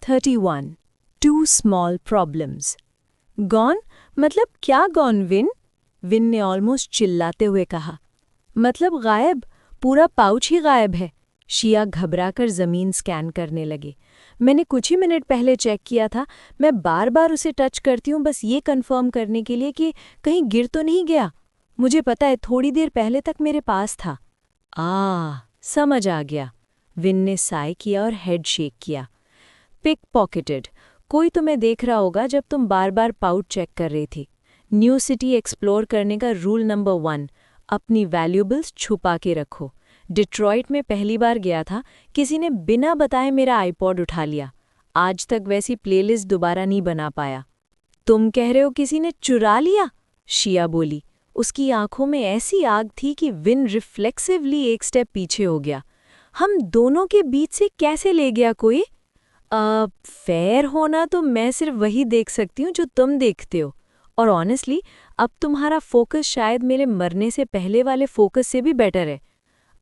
31. Two small problems. Gone? मतलब क्या gone win? Win ने ऑलमोस्ट चिल्लाते हुए कहा। मतलब गायब, पूरा पाउच ही गायब है। शिया घबराकर जमीन स्कैन करने लगे। मैंने कुछ ही मिनट पहले चेक किया था, मैं बार बार उसे टच करती हूँ बस ये कंफर्म करने के लिए कि कहीं गिर तो नहीं गया। मुझे पता है थोड़ी देर पहले तक मेरे पास था। समझ आ गया। विन ने साय किया और हेड शेक किया। पिक पॉकेटेड, कोई तुम्हें देख रहा होगा जब तुम बार बार पाउच चेक कर रही थी। न्यू सिटी एक्सप्लोर करने का रूल नंबर 1, अपनी वैल्यूएबल्स छुपा के रखो। डिट्रॉइट में पहली बार गया था, किसी ने बिना बताए मेरा आईपॉड उठा लिया। आज तक वैसी प्लेलिस्ट दोबारा नहीं बना पाया। तुम कह रहे हो किसी ने चुरा लिया? शिया बोली। उसकी आंखों में ऐसी आग थी कि विन रिफ्लेक्सिवली एक स्टेप पीछे हो गया। हम दोनों के बीच से कैसे ले गया कोई? फेयर होना तो मैं सिर्फ वही देख सकती हूँ जो तुम देखते हो, और ऑनेस्टली अब तुम्हारा फोकस शायद मेरे मरने से पहले वाले फोकस से भी बेटर है।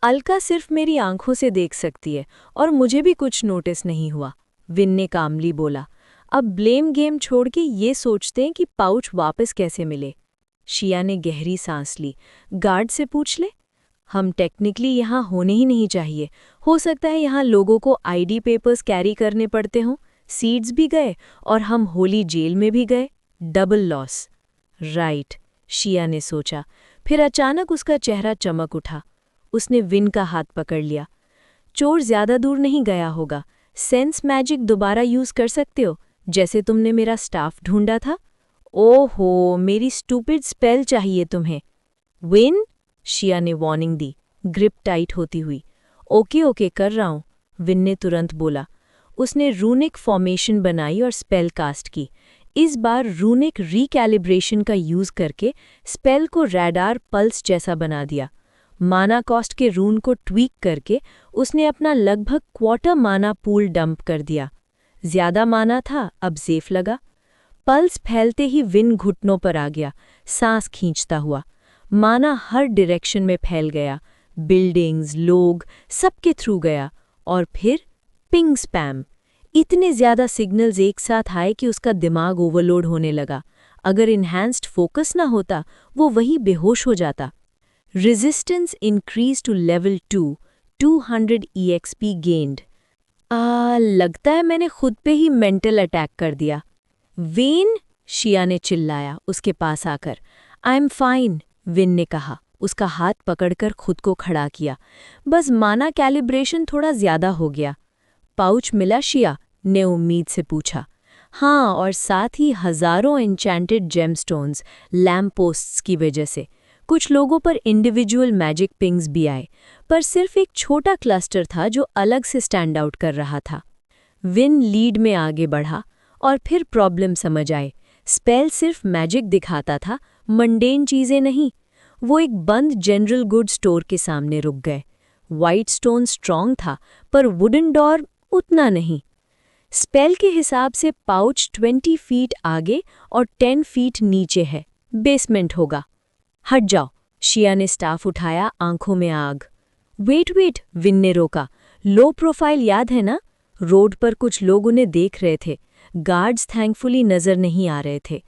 अलका सिर्फ मेरी आंखों से देख सकती है और मुझे भी कुछ नोटिस नहीं हुआ, विन ने कामली बोला। अब ब्लेम गेम छोड़ के ये सोचते हैं कि पाउच वापस कैसे मिले। शिया ने गहरी सांस ली। गार्ड से पूछ ले। हम टेक्निकली यहाँ होने ही नहीं चाहिए। हो सकता है यहाँ लोगों को आईडी पेपर्स कैरी करने पड़ते हों। सीट्स भी गए और हम होली जेल में भी गए। Double loss. राइट, शिया ने सोचा। फिर अचानक उसका चेहरा चमक उठा। उसने विन का हाथ पकड़ लिया। चोर ज्यादा दूर नहीं गया होगा। सेंस मैजिक दोबारा यूज कर सकते हो, जैसे तुमने मेरा स्टाफ ढूंढा था। ओहो, मेरी स्टूपिड स्पेल चाहिए तुम्हें। विन, शिया ने वार्निंग दी, ग्रिप टाइट होती हुई। ओके ओके कर रहा हूं, विन ने तुरंत बोला। उसने रूनिक फॉर्मेशन बनाई और स्पेल कास्ट की। इस बार रूनिक रीकैलिब्रेशन का यूज करके स्पेल को रैडार पल्स जैसा बना दिया। माना कॉस्ट के रून को ट्वीक करके उसने अपना लगभग क्वार्टर माना पूल डंप कर दिया। ज्यादा माना था, अब सेफ लगा। पल्स फैलते ही विन घुटनों पर आ गया, सांस खींचता हुआ। माना हर डायरेक्शन में फैल गया, बिल्डिंग्स, लोग, सबके थ्रू गया। और फिर पिंग स्पैम। इतने ज्यादा सिग्नल्स एक साथ आए कि उसका दिमाग ओवरलोड होने लगा। अगर इन्हांस्ड फोकस ना होता, वो वही बेहोश हो जाता। Resistance increase to level 2, 200 EXP gained. लगता है मैंने खुद पे ही मेंटल अटैक कर दिया। विन, शिया ने चिल्लाया उसके पास आकर। आई एम फाइन, विन ने कहा, उसका हाथ पकड़कर खुद को खड़ा किया। बस माना कैलिब्रेशन थोड़ा ज्यादा हो गया। पाउच मिला? शिया ने उम्मीद से पूछा। हाँ, और साथ ही हजारों एन्चेंटेड जेमस्टोन्स लैम्प पोस्ट्स की वजह से। कुछ लोगों पर इंडिविजुअल मैजिक पिंग्स भी आए, पर सिर्फ एक छोटा क्लस्टर था जो अलग से स्टैंड आउट कर रहा था। विन लीड में आगे बढ़ा और फिर प्रॉब्लम समझ आए। स्पेल सिर्फ मैजिक दिखाता था, मंडेन चीजें नहीं। वो एक बंद जनरल गुड स्टोर के सामने रुक गए। वाइट स्टोन स्ट्रॉन्ग था, पर वुडन डोर उतना नहीं। स्पेल के हिसाब से पाउच 20 फीट आगे और 10 फीट नीचे है। बेसमेंट होगा। हट जाओ, शिया ने स्टाफ उठाया, आंखों में आग। वेट, विन ने रोका। लो प्रोफाइल याद है ना? रोड पर कुछ लोग उन्हें देख रहे थे। गार्ड्स थैंकफुली नजर नहीं आ रहे थे।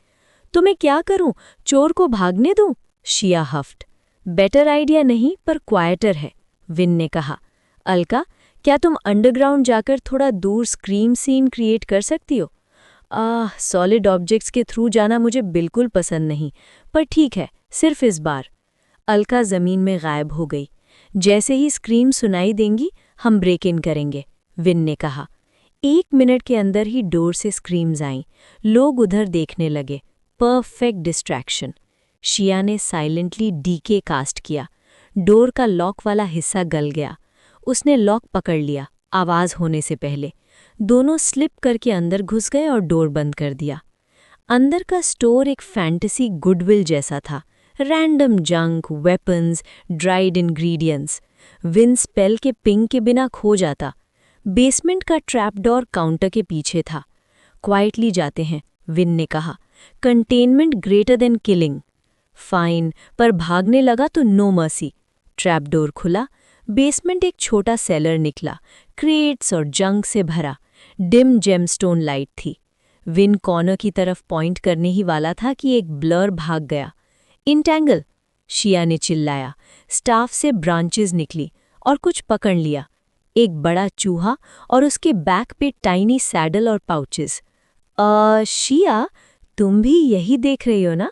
तो मैं क्या करूं, चोर को भागने दूं? शिया हफ्ट। बेटर आइडिया नहीं, पर क्वाइटर है, विन ने कहा। अलका, क्या तुम अंडरग्राउंड जाकर थोड़ा दूर स्क्रीम सीन क्रिएट कर सकती हो? सॉलिड ऑब्जेक्ट्स के थ्रू जाना मुझे बिल्कुल पसंद नहीं, पर ठीक है, सिर्फ इस बार। अलका जमीन में गायब हो गई। जैसे ही स्क्रीम सुनाई देंगी, हम ब्रेक इन करेंगे, विन ने कहा। 1 मिनट के अंदर ही डोर से स्क्रीम्स आईं। लोग उधर देखने लगे। Perfect distraction. शिया ने साइलेंटली डीके कास्ट किया। डोर का लॉक वाला हिस्सा गल गया। उसने लॉक पकड़ लिया, आवाज होने से पहले। दोनों स्लिप करके अंदर घुस गए और डोर बंद कर दिया। अंदर का स्टोर एक फैंटेसी गुडविल जैसा था। Random junk, weapons, dried ingredients. Win spell के पिंग के बिना खो जाता। बेसमेंट का ट्रैपडोर काउंटर के पीछे था। क्वाइटली जाते हैं, विन ने कहा। Containment greater than killing. Fine, पर भागने लगा तो नो मर्सी। ट्रैपडोर खुला। बेसमेंट एक छोटा सेलर निकला, क्रेट्स और जंक से भरा। डिम जेमस्टोन लाइट थी। विन कॉर्नर की तरफ पॉइंट करने ही वाला था कि एक ब्लर भाग गया। इंटैंगल, शिया ने चिल्लाया। स्टाफ से ब्रांचेस निकली और कुछ पकड़ लिया। एक बड़ा चूहा और उसके बैक पे टाइनी सैडल और पाउचेस। शिया, तुम भी यही देख रही हो ना?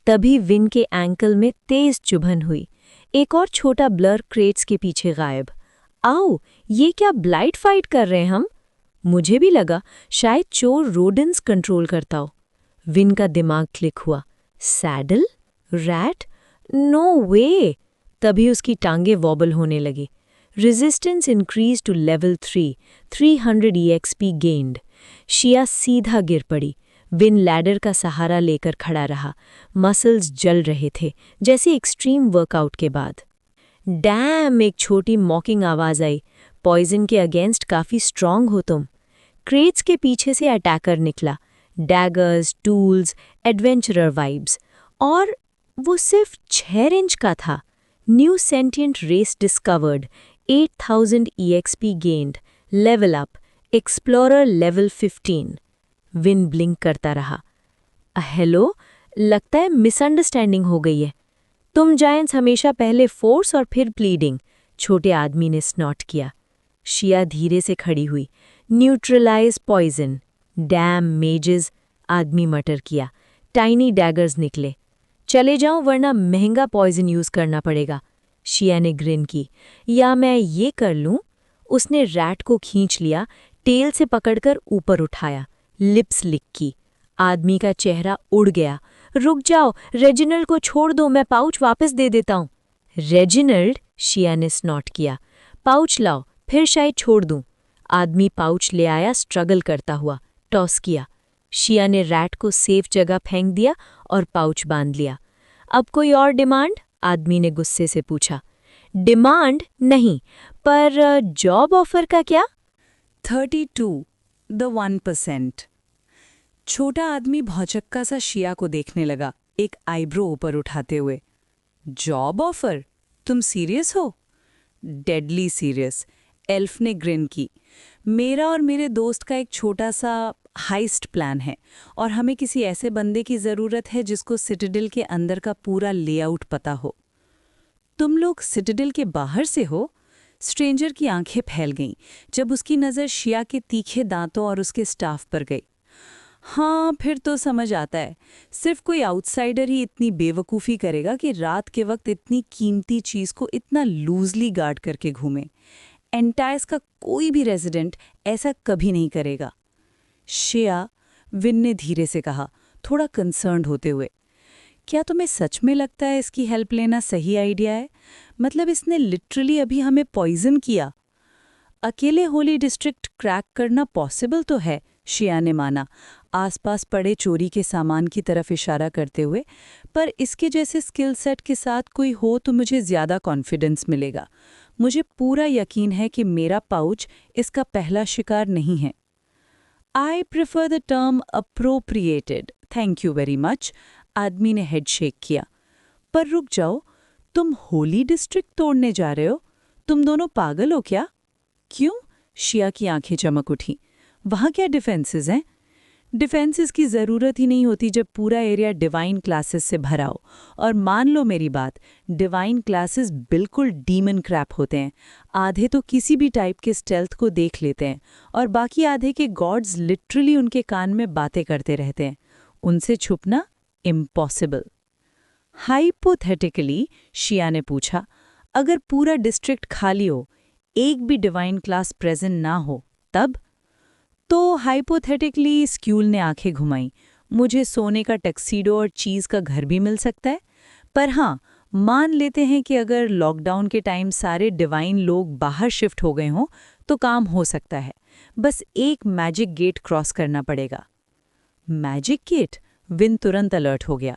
तभी विन के एंकल में तेज चुभन हुई। एक और छोटा ब्लर क्रेट्स के पीछे गायब। आओ, ये क्या ब्लाइट फाइट कर रहे हैं हम? मुझे भी लगा शायद चोर रोडेंट्स कंट्रोल करता हो। विन का दिमाग क्लिक हुआ। सैडल? रैट? No way! तभी उसकी टांगें वॉबल होने लगी। Resistance increase to level 3, 300 EXP gained. Shia सीधा गिर पड़ी। विन लैडर का सहारा लेकर खड़ा रहा। मसल्स जल रहे थे, जैसे एक्सट्रीम वर्कआउट के बाद। डैम! एक छोटी मॉकिंग आवाज आई। पॉइजन के अगेंस्ट काफी स्ट्रांग हो तुम। क्रेट्स के पीछे से अटैकर निकला। Daggers, tools, adventurer vibes. और वो सिर्फ 6 इंच का था। New sentient race discovered, 8000 EXP gained, level up, explorer level 15। Vin ब्लिंक करता रहा। हेलो, लगता है मिसअंडरस्टैंडिंग हो गई है। तुम जायंट्स हमेशा पहले फोर्स और फिर प्लीडिंग, छोटे आदमी ने स्नॉट किया। शिया धीरे से खड़ी हुई। Neutralise poison. डैम मेजेस, आदमी मटर किया। टाइनी डैगर्स निकले। चले जाऊं वरना महंगा पॉइजन यूज करना पड़ेगा। शिया ने ग्रिन की। या मैं ये कर लूं? उसने रैट को खींच लिया, टेल से पकड़कर ऊपर उठाया। लिप्स लिक की। आदमी का चेहरा उड़ गया। रुक जाओ, रेजिनल्ड को छोड़ दो, मैं पाउच वापस दे देता हूं। रेजिनल्ड? शिया ने स्नॉट किया। पाउच लाओ, फिर शायद छोड़ दूं। आदमी पाउच ले आया, स्ट्रगल करता हुआ। टॉस किया। शिया ने रैट को सेफ जगह फेंक दिया और पाउच बांध लिया। अब कोई और डिमांड? आदमी ने गुस्से से पूछा। डिमांड नहीं, पर जॉब ऑफर का क्या? 32, द 1%। छोटा आदमी भौचक्का सा शिया को देखने लगा, एक आईब्रो ऊपर उठाते हुए। Job offer? तुम सीरियस हो? Deadly serious. एल्फ ने ग्रिन की। मेरा और मेरे दोस्त का एक छोटा सा हाइस्ट प्लान है और हमें किसी ऐसे बंदे की ज़रूरत है जिसको सिटाडेल के अंदर का पूरा लेआउट पता हो। तुम लोग सिटाडेल के बाहर से हो? स्ट्रेंजर की आंखें फैल गईं जब उसकी नज़र शिया के तीखे दांतों और उसके स्टाफ पर गई। हाँ, फिर तो समझ आता है। सिर्फ कोई आउटसाइडर ही इतनी बेवकूफ़ी करेगा कि रात के वक्त इतनी कीमती चीज़ को इतना लूजली गार्ड करके घूमे। एंटायस का कोई भी रेजिडेंट ऐसा कभी नहीं करेगा। शिया, विन ने धीरे से कहा, थोड़ा कंसर्न्ड होते हुए। क्या तुम्हें सच में लगता है इसकी हेल्प लेना सही आइडिया है? मतलब इसने लिटरली अभी हमें पॉइजन किया। अकेले होली डिस्ट्रिक्ट क्रैक करना पॉसिबल तो है, शिया ने माना, आसपास पड़े चोरी के सामान की तरफ इशारा करते हुए, पर इसके जैसे स्किल सेट के साथ कोई हो तो मुझे ज़्यादा कॉन्फिडेंस मिलेगा। मुझे पूरा यकीन है कि मेरा पाउच इसका पहला शिकार नहीं है। I prefer the term appropriated, thank you very much. आदमी ने हेड शेक किया। पर रुक जाओ, तुम होली डिस्ट्रिक्ट तोड़ने जा रहे हो? तुम दोनों पागल हो क्या? क्यों? शिया की आंखें चमक उठी। वहाँ क्या डिफेंसेस हैं? डिफेंसेस की ज़रूरत ही नहीं होती जब पूरा एरिया डिवाइन क्लासेस से भरा हो। और मान लो मेरी बात, डिवाइन क्लासेस बिल्कुल डीमन क्रैप होते हैं। आधे तो किसी भी टाइप के स्टेल्थ को देख लेते हैं और बाकी आधे के गॉड्स लिटरली उनके कान में बातें करते रहते हैं। उनसे छुपना इम्पॉसिबल। हाइपोथेटिकली, शिया ने पूछा, अगर पूरा डिस्ट्रिक्ट खाली हो, एक भी डिवाइन क्लास प्रेजेंट ना हो, तब? तो हाइपोथेटिकली, स्क्यूल ने आंखें घुमाई, मुझे सोने का टक्सीडो और चीज़ का घर भी मिल सकता है। पर हाँ, मान लेते हैं कि अगर लॉकडाउन के टाइम सारे डिवाइन लोग बाहर शिफ्ट हो गए हों तो काम हो सकता है। बस एक मैजिक गेट क्रॉस करना पड़ेगा। Magic gate? विन तुरंत अलर्ट हो गया।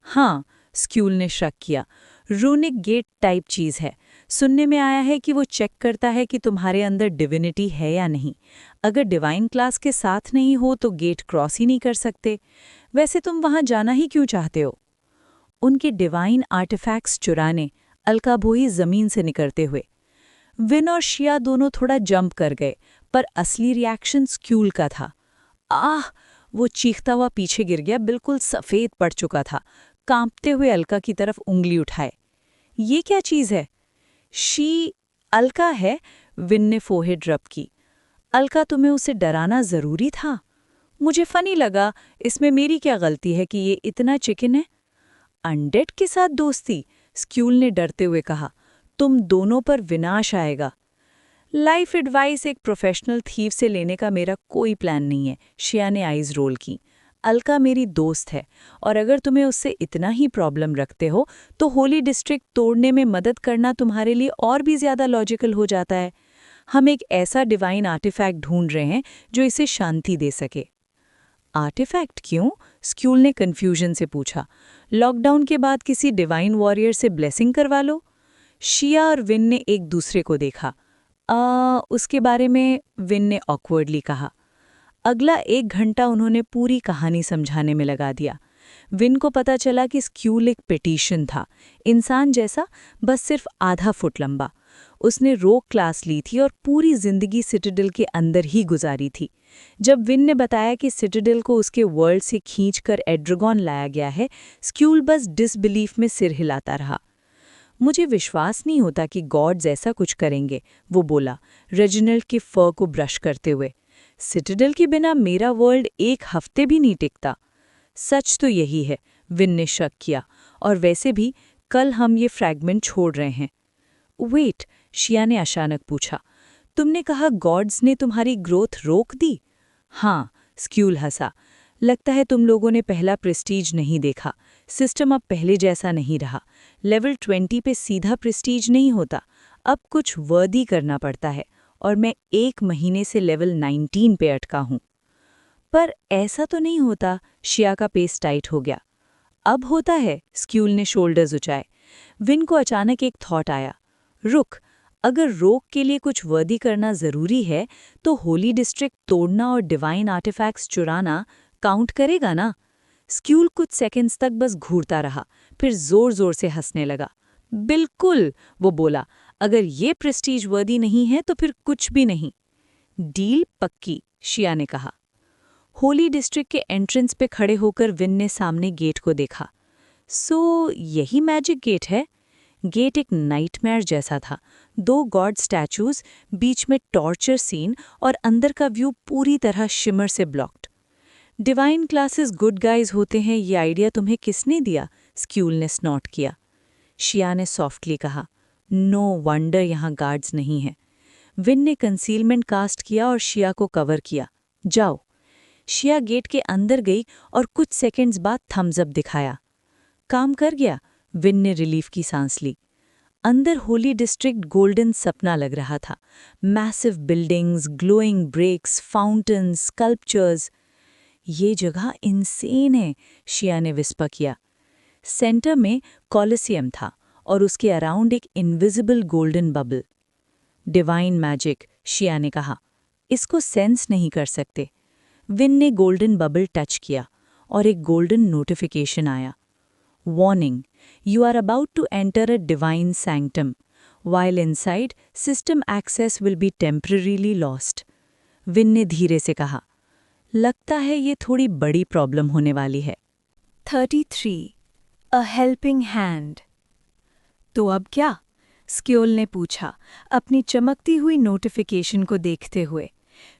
हाँ, स्क्यूल ने शक किया, रूनिक गेट टाइप चीज़ है। सुनने में आया है कि वो चेक करता है कि तुम्हारे अंदर डिविनिटी है या नहीं। अगर डिवाइन क्लास के साथ नहीं हो तो गेट क्रॉस ही नहीं कर सकते। वैसे तुम वहाँ जाना ही क्यों चाहते हो? उनके डिवाइन आर्टिफैक्ट्स चुराने, अलका भोई जमीन से निकलते हुए। विन और शिया दोनों थोड़ा जंप कर गए, पर असली रिएक्शन स्क्यूल का था। आह! वो चीखता हुआ पीछे गिर गया, बिल्कुल सफ़ेद पड़ चुका था, कांपते हुए अलका की तरफ उंगली उठाए। ये क्या चीज़ है? शी अलका है, विन ने फोरहेड रब की। अलका, तुम्हें उसे डराना ज़रूरी था? मुझे फ़नी लगा, इसमें मेरी क्या गलती है कि ये इतना चिकन है? अनडेड के साथ दोस्ती? स्क्यूल ने डरते हुए कहा। तुम दोनों पर विनाश आएगा। लाइफ एडवाइस एक प्रोफेशनल थीव से लेने का मेरा कोई प्लान नहीं है, शिया ने आइज रोल की। अलका मेरी दोस्त है, और अगर तुम्हें उससे इतना ही प्रॉब्लम रखते हो तो होली डिस्ट्रिक्ट तोड़ने में मदद करना तुम्हारे लिए और भी ज़्यादा लॉजिकल हो जाता है। हम एक ऐसा डिवाइन आर्टिफैक्ट ढूंढ रहे हैं जो इसे शांति दे सके। आर्टिफैक्ट क्यों? स्क्यूल ने कन्फ्यूजन से पूछा। लॉकडाउन के बाद किसी डिवाइन वॉरियर से ब्लेसिंग करवा लो। शिया और विन ने एक दूसरे को देखा। उसके बारे में, विन ने ऑकवर्डली कहा। अगला 1 घंटा उन्होंने पूरी कहानी समझाने में लगा दिया। विन को पता चला कि स्क्यूल एक पिटीशन था, इंसान जैसा, बस सिर्फ आधा फुट लंबा। उसने रोक क्लास ली थी और पूरी जिंदगी सिटाडेल के अंदर ही गुजारी थी। जब विन ने बताया कि सिटाडेल को उसके वर्ल्ड से खींचकर एड्रागॉन लाया गया है, स्क्यूल बस डिसबिलीफ में सिर हिलाता रहा। मुझे विश्वास नहीं होता कि गॉड्स ऐसा कुछ करेंगे, वो बोला, रेजिनाल्ड के फर को ब्रश करते हुए। सिटाडेल के बिना मेरा वर्ल्ड 1 हफ्ते भी नहीं टिकता। सच तो यही है, विन ने शक किया, और वैसे भी कल हम ये फ्रैगमेंट छोड़ रहे हैं। वेट, शिया ने अचानक पूछा, तुमने कहा गॉड्स ने तुम्हारी ग्रोथ रोक दी? हाँ, स्क्यूल हंसा। लगता है तुम लोगों ने पहला प्रेस्टीज नहीं देखा। सिस्टम अब पहले जैसा नहीं रहा। लेवल 20 पे सीधा प्रेस्टीज नहीं होता, अब कुछ वर्दी करना पड़ता है, और मैं 1 महीने से लेवल 19 पे अटका हूँ। पर ऐसा तो नहीं होता, शिया का पेस टाइट हो गया। अब होता है, स्क्यूल ने शोल्डर्स उचाए। विन को अचानक एक थॉट आया। रुक, अगर रोक के लिए कुछ वर्दी करना ज़रूरी है, तो होली डिस्ट्रिक्ट तोड़ना और डिवाइन आर्टिफैक्ट्स चुराना काउंट करेगा ना? स्क्यूल कुछ सेकंड्स तक बस घूरता रहा, फिर जोर-जोर से हंसने लगा। बिल्कुल, वो बोला, अगर ये प्रेस्टीज वर्दी नहीं है तो फिर कुछ भी नहीं। डील पक्की, शिया ने कहा। होली डिस्ट्रिक्ट के एंट्रेंस पे खड़े होकर विन ने सामने गेट को देखा। यही मैजिक गेट है? गेट एक नाइटमेयर जैसा था, 2 गॉड स्टैचूज, बीच में टॉर्चर सीन, और अंदर का व्यू पूरी तरह शिमर से blocked. Divine classes good guys होते हैं, ये आइडिया तुम्हें किसने दिया? स्क्यूल ने स्नॉट किया। शिया ने सॉफ्टली कहा, नो वंडर यहाँ गार्ड्स नहीं हैं। विन ने कंसीलमेंट कास्ट किया और शिया को कवर किया। जाओ। शिया गेट के अंदर गई और कुछ सेकंड्स बाद थम्स अप दिखाया। काम कर गया, विन ने रिलीफ की सांस ली। अंदर होली डिस्ट्रिक्ट गोल्डन सपना लग रहा था। Massive buildings, glowing bricks, fountains, sculptures. ये जगह इंसेन है, शिया ने विस्पर किया। सेंटर में कॉलिसियम था और उसके अराउंड एक invisible golden bubble. Divine magic, Shia ने कहा। इसको सेंस नहीं कर सकते। विन ने गोल्डन बबल टच किया और एक गोल्डन नोटिफिकेशन आया। Warning, you are about to enter a divine sanctum. While inside, system access will be temporarily lost. Win ने धीरे से कहा, लगता है ये थोड़ी बड़ी प्रॉब्लम होने वाली है। 33. A helping hand. तो अब क्या? स्क्यूल ने पूछा, अपनी चमकती हुई नोटिफिकेशन को देखते हुए।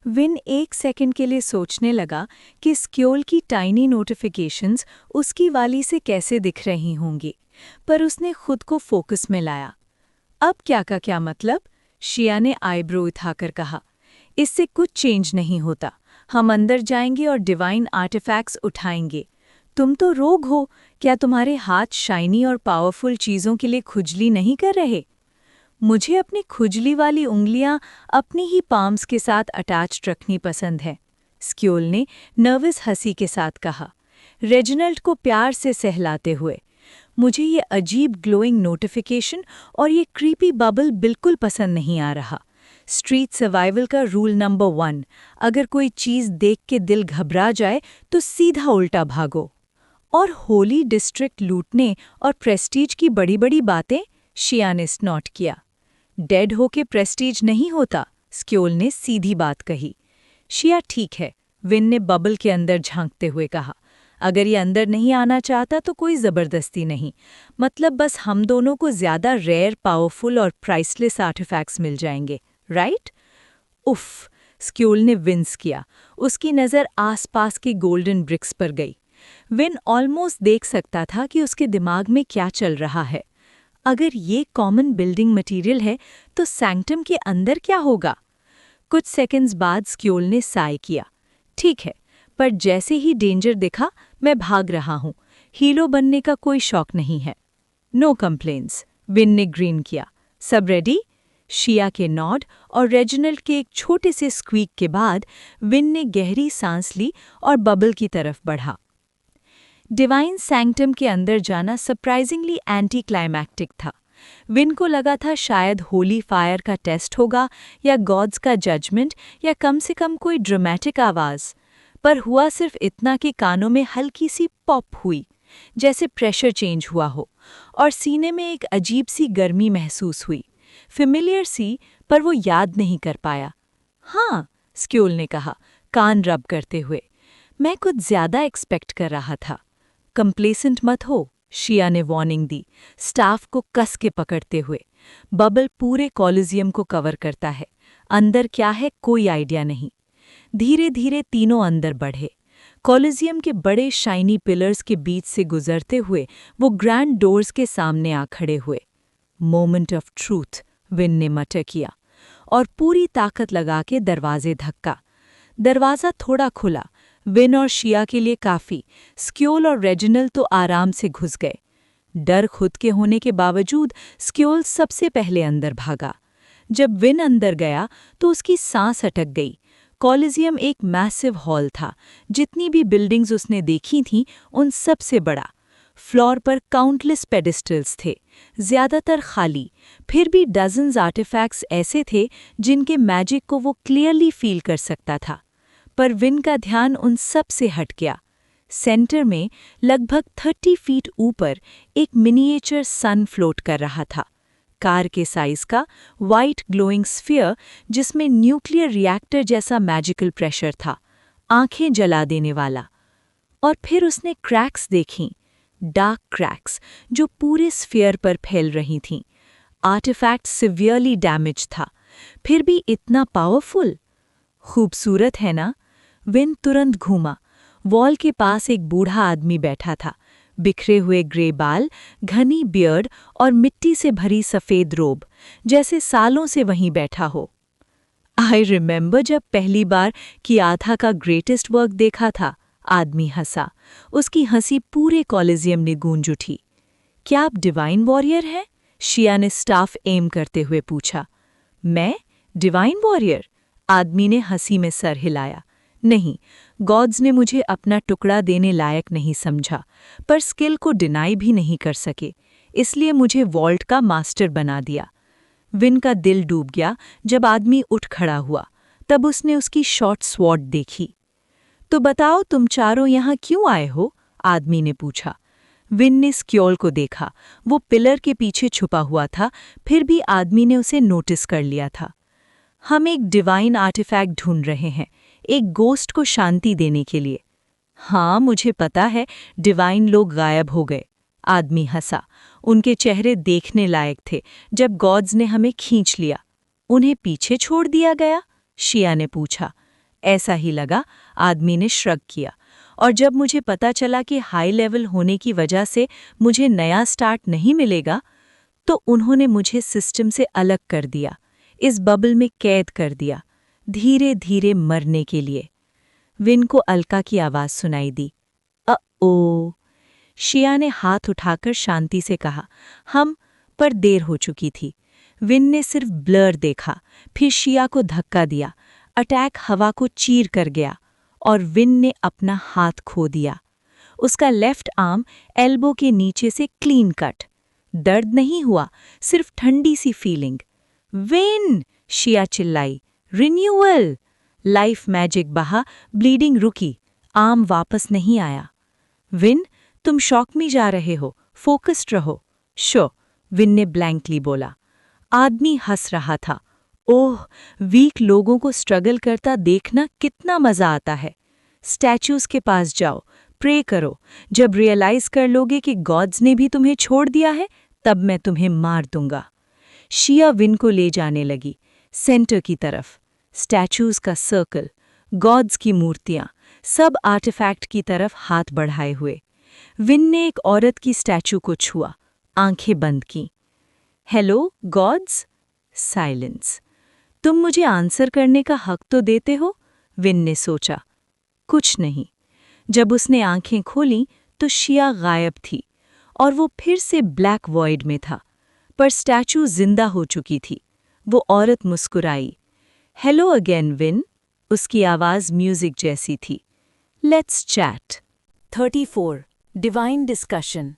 विन 1 सेकंड के लिए सोचने लगा कि स्क्यूल की टाइनी नोटिफिकेशंस उसकी वाली से कैसे दिख रही होंगी, पर उसने खुद को फोकस में लाया। अब क्या का क्या मतलब? शिया ने आईब्रो उठाकर कहा। इससे कुछ चेंज नहीं होता। हम अंदर जाएंगे और डिवाइन आर्टिफैक्ट्स उठाएंगे। तुम तो रोग हो, क्या तुम्हारे हाथ शाइनी और पावरफुल चीज़ों के लिए खुजली नहीं कर रहे? मुझे अपनी खुजली वाली उंगलियां अपनी ही पाम्स के साथ अटैच्ड रखनी पसंद है, स्क्यूल ने नर्वस हंसी के साथ कहा, रेजिनाल्ड को प्यार से सहलाते हुए। मुझे ये अजीब ग्लोइंग नोटिफिकेशन और ये क्रीपी बबल बिल्कुल पसंद नहीं आ रहा। स्ट्रीट सर्वाइवल का रूल नंबर 1, अगर कोई चीज़ देख के दिल घबरा जाए तो सीधा उल्टा भागो। और होली डिस्ट्रिक्ट लूटने और प्रेस्टीज की बड़ी बड़ी बातें, शिया ने स्नॉट किया। डेड होके प्रेस्टीज नहीं होता, स्क्योल ने सीधी बात कही। शिया ठीक है, विन ने बबल के अंदर झांकते हुए कहा। अगर ये अंदर नहीं आना चाहता तो कोई ज़बरदस्ती नहीं, मतलब बस हम दोनों को ज़्यादा रेयर, पावरफुल और प्राइसलेस आर्टिफैक्ट्स मिल जाएंगे, राइट? उफ़, स्क्योल ने विंस किया। उसकी नज़र आसपास के गोल्डन ब्रिक्स पर गई। विन ऑलमोस्ट देख सकता था कि उसके दिमाग में क्या चल रहा है। अगर ये कॉमन बिल्डिंग मटेरियल है तो सैंक्टम के अंदर क्या होगा? कुछ सेकंड्स बाद स्क्योल ने साय किया। ठीक है, पर जैसे ही डेंजर दिखा मैं भाग रहा हूँ। हीरो बनने का कोई शौक नहीं है। नो कंप्लेंट्स, विन ने ग्रीन किया। सब रेडी? शिया के नॉड और रेजिनल्ड के एक छोटे से स्क्वीक के बाद विन ने गहरी सांस ली और बबल की तरफ बढ़ा। डिवाइन सैंक्टम के अंदर जाना सरप्राइजिंगली एंटी क्लाइमैक्टिक था। विन को लगा था शायद होली फायर का टेस्ट होगा या गॉड्स का जजमेंट या कम से कम कोई ड्रामेटिक आवाज़, पर हुआ सिर्फ इतना कि कानों में हल्की सी पॉप हुई, जैसे प्रेशर चेंज हुआ हो, और सीने में एक अजीब सी गर्मी महसूस हुई, फेमिलियर सी, पर वो याद नहीं कर पाया। हाँ, स्क्योल ने कहा, कान रब करते हुए, मैं कुछ ज़्यादा एक्सपेक्ट कर रहा था। कंप्लेसेंट मत हो, शिया ने वार्निंग दी, स्टाफ को कस के पकड़ते हुए। बबल पूरे कॉलिजियम को कवर करता है, अंदर क्या है कोई आइडिया नहीं। धीरे धीरे तीनों अंदर बढ़े। कॉलिजियम के बड़े शाइनी पिलर्स के बीच से गुजरते हुए वो ग्रैंड डोर्स के सामने आ खड़े हुए। मोमेंट ऑफ ट्रूथ, विन ने मटर किया और पूरी ताकत लगा के दरवाजे धक्का। दरवाज़ा थोड़ा खुला, विन और शिया के लिए काफ़ी। स्क्योल और रेजिनल्ड तो आराम से घुस गए। डर खुद के होने के बावजूद स्क्योल सबसे पहले अंदर भागा। जब विन अंदर गया तो उसकी सांस अटक गई। कॉलिजियम एक मैसिव हॉल था, जितनी भी बिल्डिंग्स उसने देखी थीं उन सबसे बड़ा। फ्लोर पर काउंटलेस पेडिस्टल्स थे, ज़्यादातर खाली, फिर भी डजन्स आर्टिफैक्ट्स ऐसे थे जिनके मैजिक को वो क्लियरली फील कर सकता था। पर विन का ध्यान उन सब से हट गया। सेंटर में लगभग 30 फीट ऊपर एक मिनिएचर सन फ्लोट कर रहा था, कार के साइज का वाइट ग्लोइंग स्फीयर जिसमें न्यूक्लियर रिएक्टर जैसा मैजिकल प्रेशर था, आंखें जला देने वाला। और फिर उसने क्रैक्स देखीं, डार्क क्रैक्स जो पूरे स्फीयर पर फैल रही थीं। आर्टिफैक्ट सिवियरली डैमेज था, फिर भी इतना पावरफुल। खूबसूरत है ना? विन तुरंत घूमा। वॉल के पास एक बूढ़ा आदमी बैठा था, बिखरे हुए ग्रे बाल, घनी बियर्ड और मिट्टी से भरी सफ़ेद रोब, जैसे सालों से वहीं बैठा हो। आई रिमेंबर जब पहली बार कियाथा का ग्रेटेस्ट वर्क देखा था, आदमी हंसा। उसकी हंसी पूरे कॉलिजियम ने गूंज उठी। क्या आप डिवाइन वॉरियर हैं? शिया ने स्टाफ एम करते हुए पूछा। मैं? Divine warrior? आदमी ने हंसी में सर हिलाया। नहीं, गॉड्स ने मुझे अपना टुकड़ा देने लायक नहीं समझा, पर स्किल को डिनाई भी नहीं कर सके, इसलिए मुझे वॉल्ट का मास्टर बना दिया। विन का दिल डूब गया जब आदमी उठ खड़ा हुआ। तब उसने उसकी शॉर्ट स्वॉर्ड देखी। तो बताओ तुम चारों यहाँ क्यों आए हो? आदमी ने पूछा। विन ने स्क्योल को देखा। वो पिलर के पीछे छुपा हुआ था, फिर भी आदमी ने उसे नोटिस कर लिया था। हम एक डिवाइन आर्टिफैक्ट ढूंढ रहे हैं, एक गोस्ट को शांति देने के लिए। हाँ, मुझे पता है, डिवाइन लोग गायब हो गए। आदमी हंसा। उनके चेहरे देखने लायक थे जब गॉड्स ने हमें खींच लिया। उन्हें पीछे छोड़ दिया गया? शिया ने पूछा। ऐसा ही लगा, आदमी ने श्रग किया। और जब मुझे पता चला कि हाई लेवल होने की वजह से मुझे नया स्टार्ट नहीं मिलेगा, तो उन्होंने मुझे सिस्टम से अलग कर दिया, इस बबल में कैद कर दिया, धीरे धीरे मरने के लिए। विन को अलका की आवाज़ सुनाई दी। ओ। शिया ने हाथ उठाकर शांति से कहा, हम, पर देर हो चुकी थी। विन ने सिर्फ ब्लर देखा, फिर शिया को धक्का दिया। अटैक हवा को चीर कर गया और विन ने अपना हाथ खो दिया। उसका लेफ्ट आर्म एल्बो के नीचे से क्लीन कट। दर्द नहीं हुआ, सिर्फ ठंडी सी फीलिंग। विन! शिया चिल्लाई। रिन्यूअल! लाइफ मैजिक बहा, ब्लीडिंग रुकी, आर्म वापस नहीं आया। विन, तुम शॉक में जा रहे हो, फोकस्ड रहो। शो, विन ने ब्लैंकली बोला। आदमी हंस रहा था। ओह, वीक लोगों को स्ट्रगल करता देखना कितना मजा आता है। स्टैच्यूज के पास जाओ, प्रे करो। जब रियलाइज कर लोगे कि गॉड्स ने भी तुम्हें छोड़ दिया है, तब मैं तुम्हें मार दूंगा। शिया विन को ले जाने लगी, सेंटर की तरफ। स्टैच्यूज का सर्कल, गॉड्स की मूर्तियां, सब आर्टिफैक्ट की तरफ हाथ बढ़ाए हुए। विन ने एक औरत की स्टैचू को छुआ, आंखें बंद की। Hello gods? साइलेंस। तुम मुझे आंसर करने का हक तो देते हो? विन ने सोचा। कुछ नहीं। जब उसने आंखें खोलीं तो शिया गायब थी और वो फिर से ब्लैक वॉइड में था, पर स्टैचू जिंदा हो चुकी थी। वो औरत मुस्कुराई। Hello again Win. उसकी आवाज़ म्यूजिक जैसी थी। Let's chat. 34 divine discussion.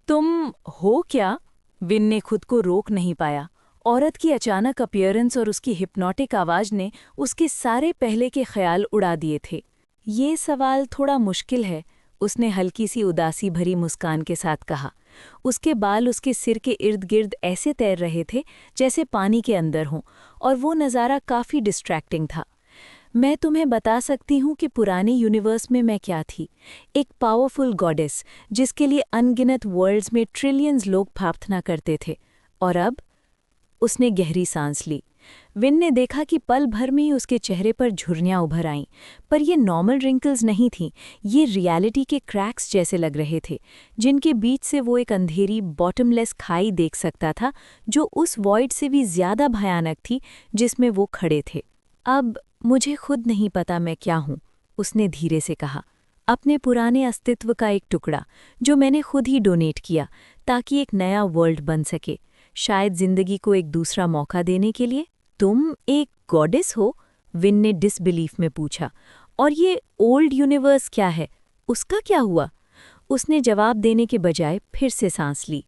तुम हो क्या? विन ने खुद को रोक नहीं पाया। औरत की अचानक अपीयरेंस और उसकी हिप्नोटिक आवाज ने उसके सारे पहले के ख्याल उड़ा दिए थे। ये सवाल थोड़ा मुश्किल है, उसने हल्की सी उदासी भरी मुस्कान के साथ कहा। उसके बाल उसके सिर के इर्द गिर्द ऐसे तैर रहे थे जैसे पानी के अंदर हों, और वो नज़ारा काफ़ी डिस्ट्रैक्टिंग था। मैं तुम्हें बता सकती हूँ कि पुराने यूनिवर्स में मैं क्या थी। एक पावरफुल गॉडेस जिसके लिए अनगिनत वर्ल्ड्स में ट्रिलियंस लोग प्रार्थना करते थे। और अब? उसने गहरी सांस ली। विन ने देखा कि पल भर में ही उसके चेहरे पर झुर्रियां उभर आईं, पर ये नॉर्मल रिंकल्स नहीं थीं, ये रियलिटी के क्रैक्स जैसे लग रहे थे, जिनके बीच से वो एक अंधेरी बॉटमलेस खाई देख सकता था, जो उस वॉइड से भी ज्यादा भयानक थी जिसमें वो खड़े थे। अब मुझे खुद नहीं पता मैं क्या हूँ, उसने धीरे से कहा। अपने पुराने अस्तित्व का एक टुकड़ा जो मैंने खुद ही डोनेट किया ताकि एक नया वर्ल्ड बन सके, शायद जिंदगी को एक दूसरा मौका देने के लिए। तुम एक गॉडेस हो? विन ने डिसबिलीफ में पूछा। और ये ओल्ड यूनिवर्स क्या है, उसका क्या हुआ? उसने जवाब देने के बजाय फिर से सांस ली।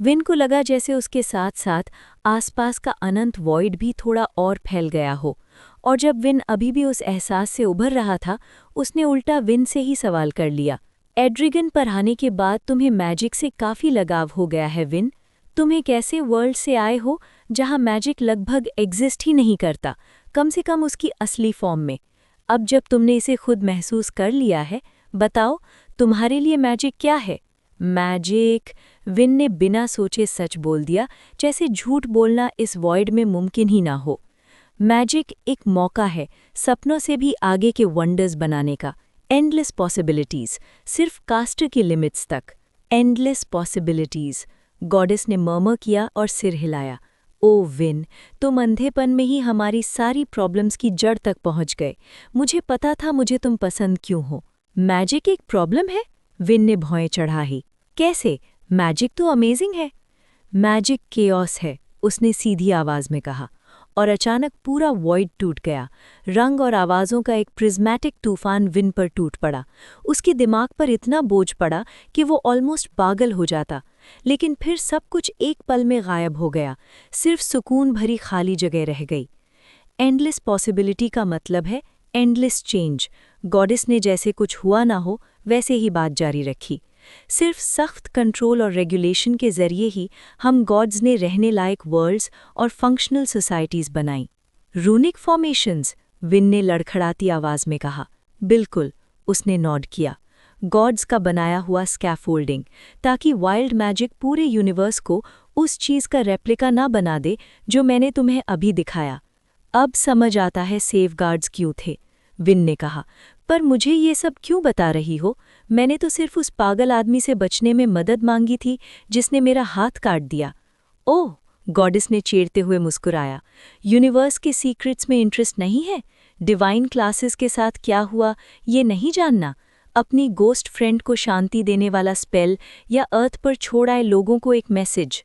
विन को लगा जैसे उसके साथ साथ आसपास का अनंत वॉइड भी थोड़ा और फैल गया हो, और जब विन अभी भी उस एहसास से उभर रहा था, उसने उल्टा विन से ही सवाल कर लिया। एड्रिगन पर आने के बाद तुम्हें मैजिक से काफ़ी लगाव हो गया है विन। तुम एक ऐसे वर्ल्ड से आए हो जहां मैजिक लगभग एग्जिस्ट ही नहीं करता, कम से कम उसकी असली फॉर्म में। अब जब तुमने इसे खुद महसूस कर लिया है, बताओ तुम्हारे लिए मैजिक क्या है? मैजिक? विन ने बिना सोचे सच बोल दिया, जैसे झूठ बोलना इस वॉइड में मुमकिन ही ना हो। मैजिक एक मौका है सपनों से भी आगे के वंडर्स बनाने का। एंडलेस पॉसिबिलिटीज, सिर्फ कास्ट की लिमिट्स तक। एंडलेस पॉसिबिलिटीज, गॉडेस ने मर्मर किया और सिर हिलाया। ओ विन, तुम अंधेपन में ही हमारी सारी प्रॉब्लम्स की जड़ तक पहुंच गए। मुझे पता था मुझे तुम पसंद क्यों हो। मैजिक एक प्रॉब्लम है? विन ने भौएं चढ़ाई। कैसे? मैजिक तो अमेजिंग है। मैजिक केओस है, उसने सीधी आवाज में कहा, और अचानक पूरा वॉइड टूट गया। रंग और आवाज़ों का एक प्रिज्मैटिक तूफान विन पर टूट पड़ा। उसके दिमाग पर इतना बोझ पड़ा कि वो ऑलमोस्ट पागल हो जाता, लेकिन फिर सब कुछ एक पल में गायब हो गया। सिर्फ सुकून भरी खाली जगह रह गई। एंडलेस पॉसिबिलिटी का मतलब है एंडलेस चेंज। गॉडेस ने जैसे कुछ हुआ ना हो वैसे ही बात जारी रखी। सिर्फ सख्त कंट्रोल और रेगुलेशन के जरिए ही हम गॉड्स ने रहने लायक वर्ल्ड्स और फंक्शनल सोसाइटीज़ बनाई। Runic formations? विन ने लड़खड़ाती आवाज़ में कहा। बिल्कुल, उसने नॉड किया। गॉड्स का बनाया हुआ स्कैफोल्डिंग, ताकि वाइल्ड मैजिक पूरे यूनिवर्स को उस चीज़ का रेप्लिका ना बना दे जो मैंने तुम्हें अभी दिखाया। अब समझ आता है सेफगार्ड्स क्यों थे, विन ने कहा। पर मुझे ये सब क्यों बता रही हो? मैंने तो सिर्फ उस पागल आदमी से बचने में मदद मांगी थी जिसने मेरा हाथ काट दिया। ओह, गॉडेस ने चेड़ते हुए मुस्कुराया। यूनिवर्स के सीक्रेट्स में इंटरेस्ट नहीं है? डिवाइन क्लासेस के साथ क्या हुआ ये नहीं जानना? अपनी गोस्ट फ्रेंड को शांति देने वाला स्पेल, या अर्थ पर छोड़ आए लोगों को एक मैसेज?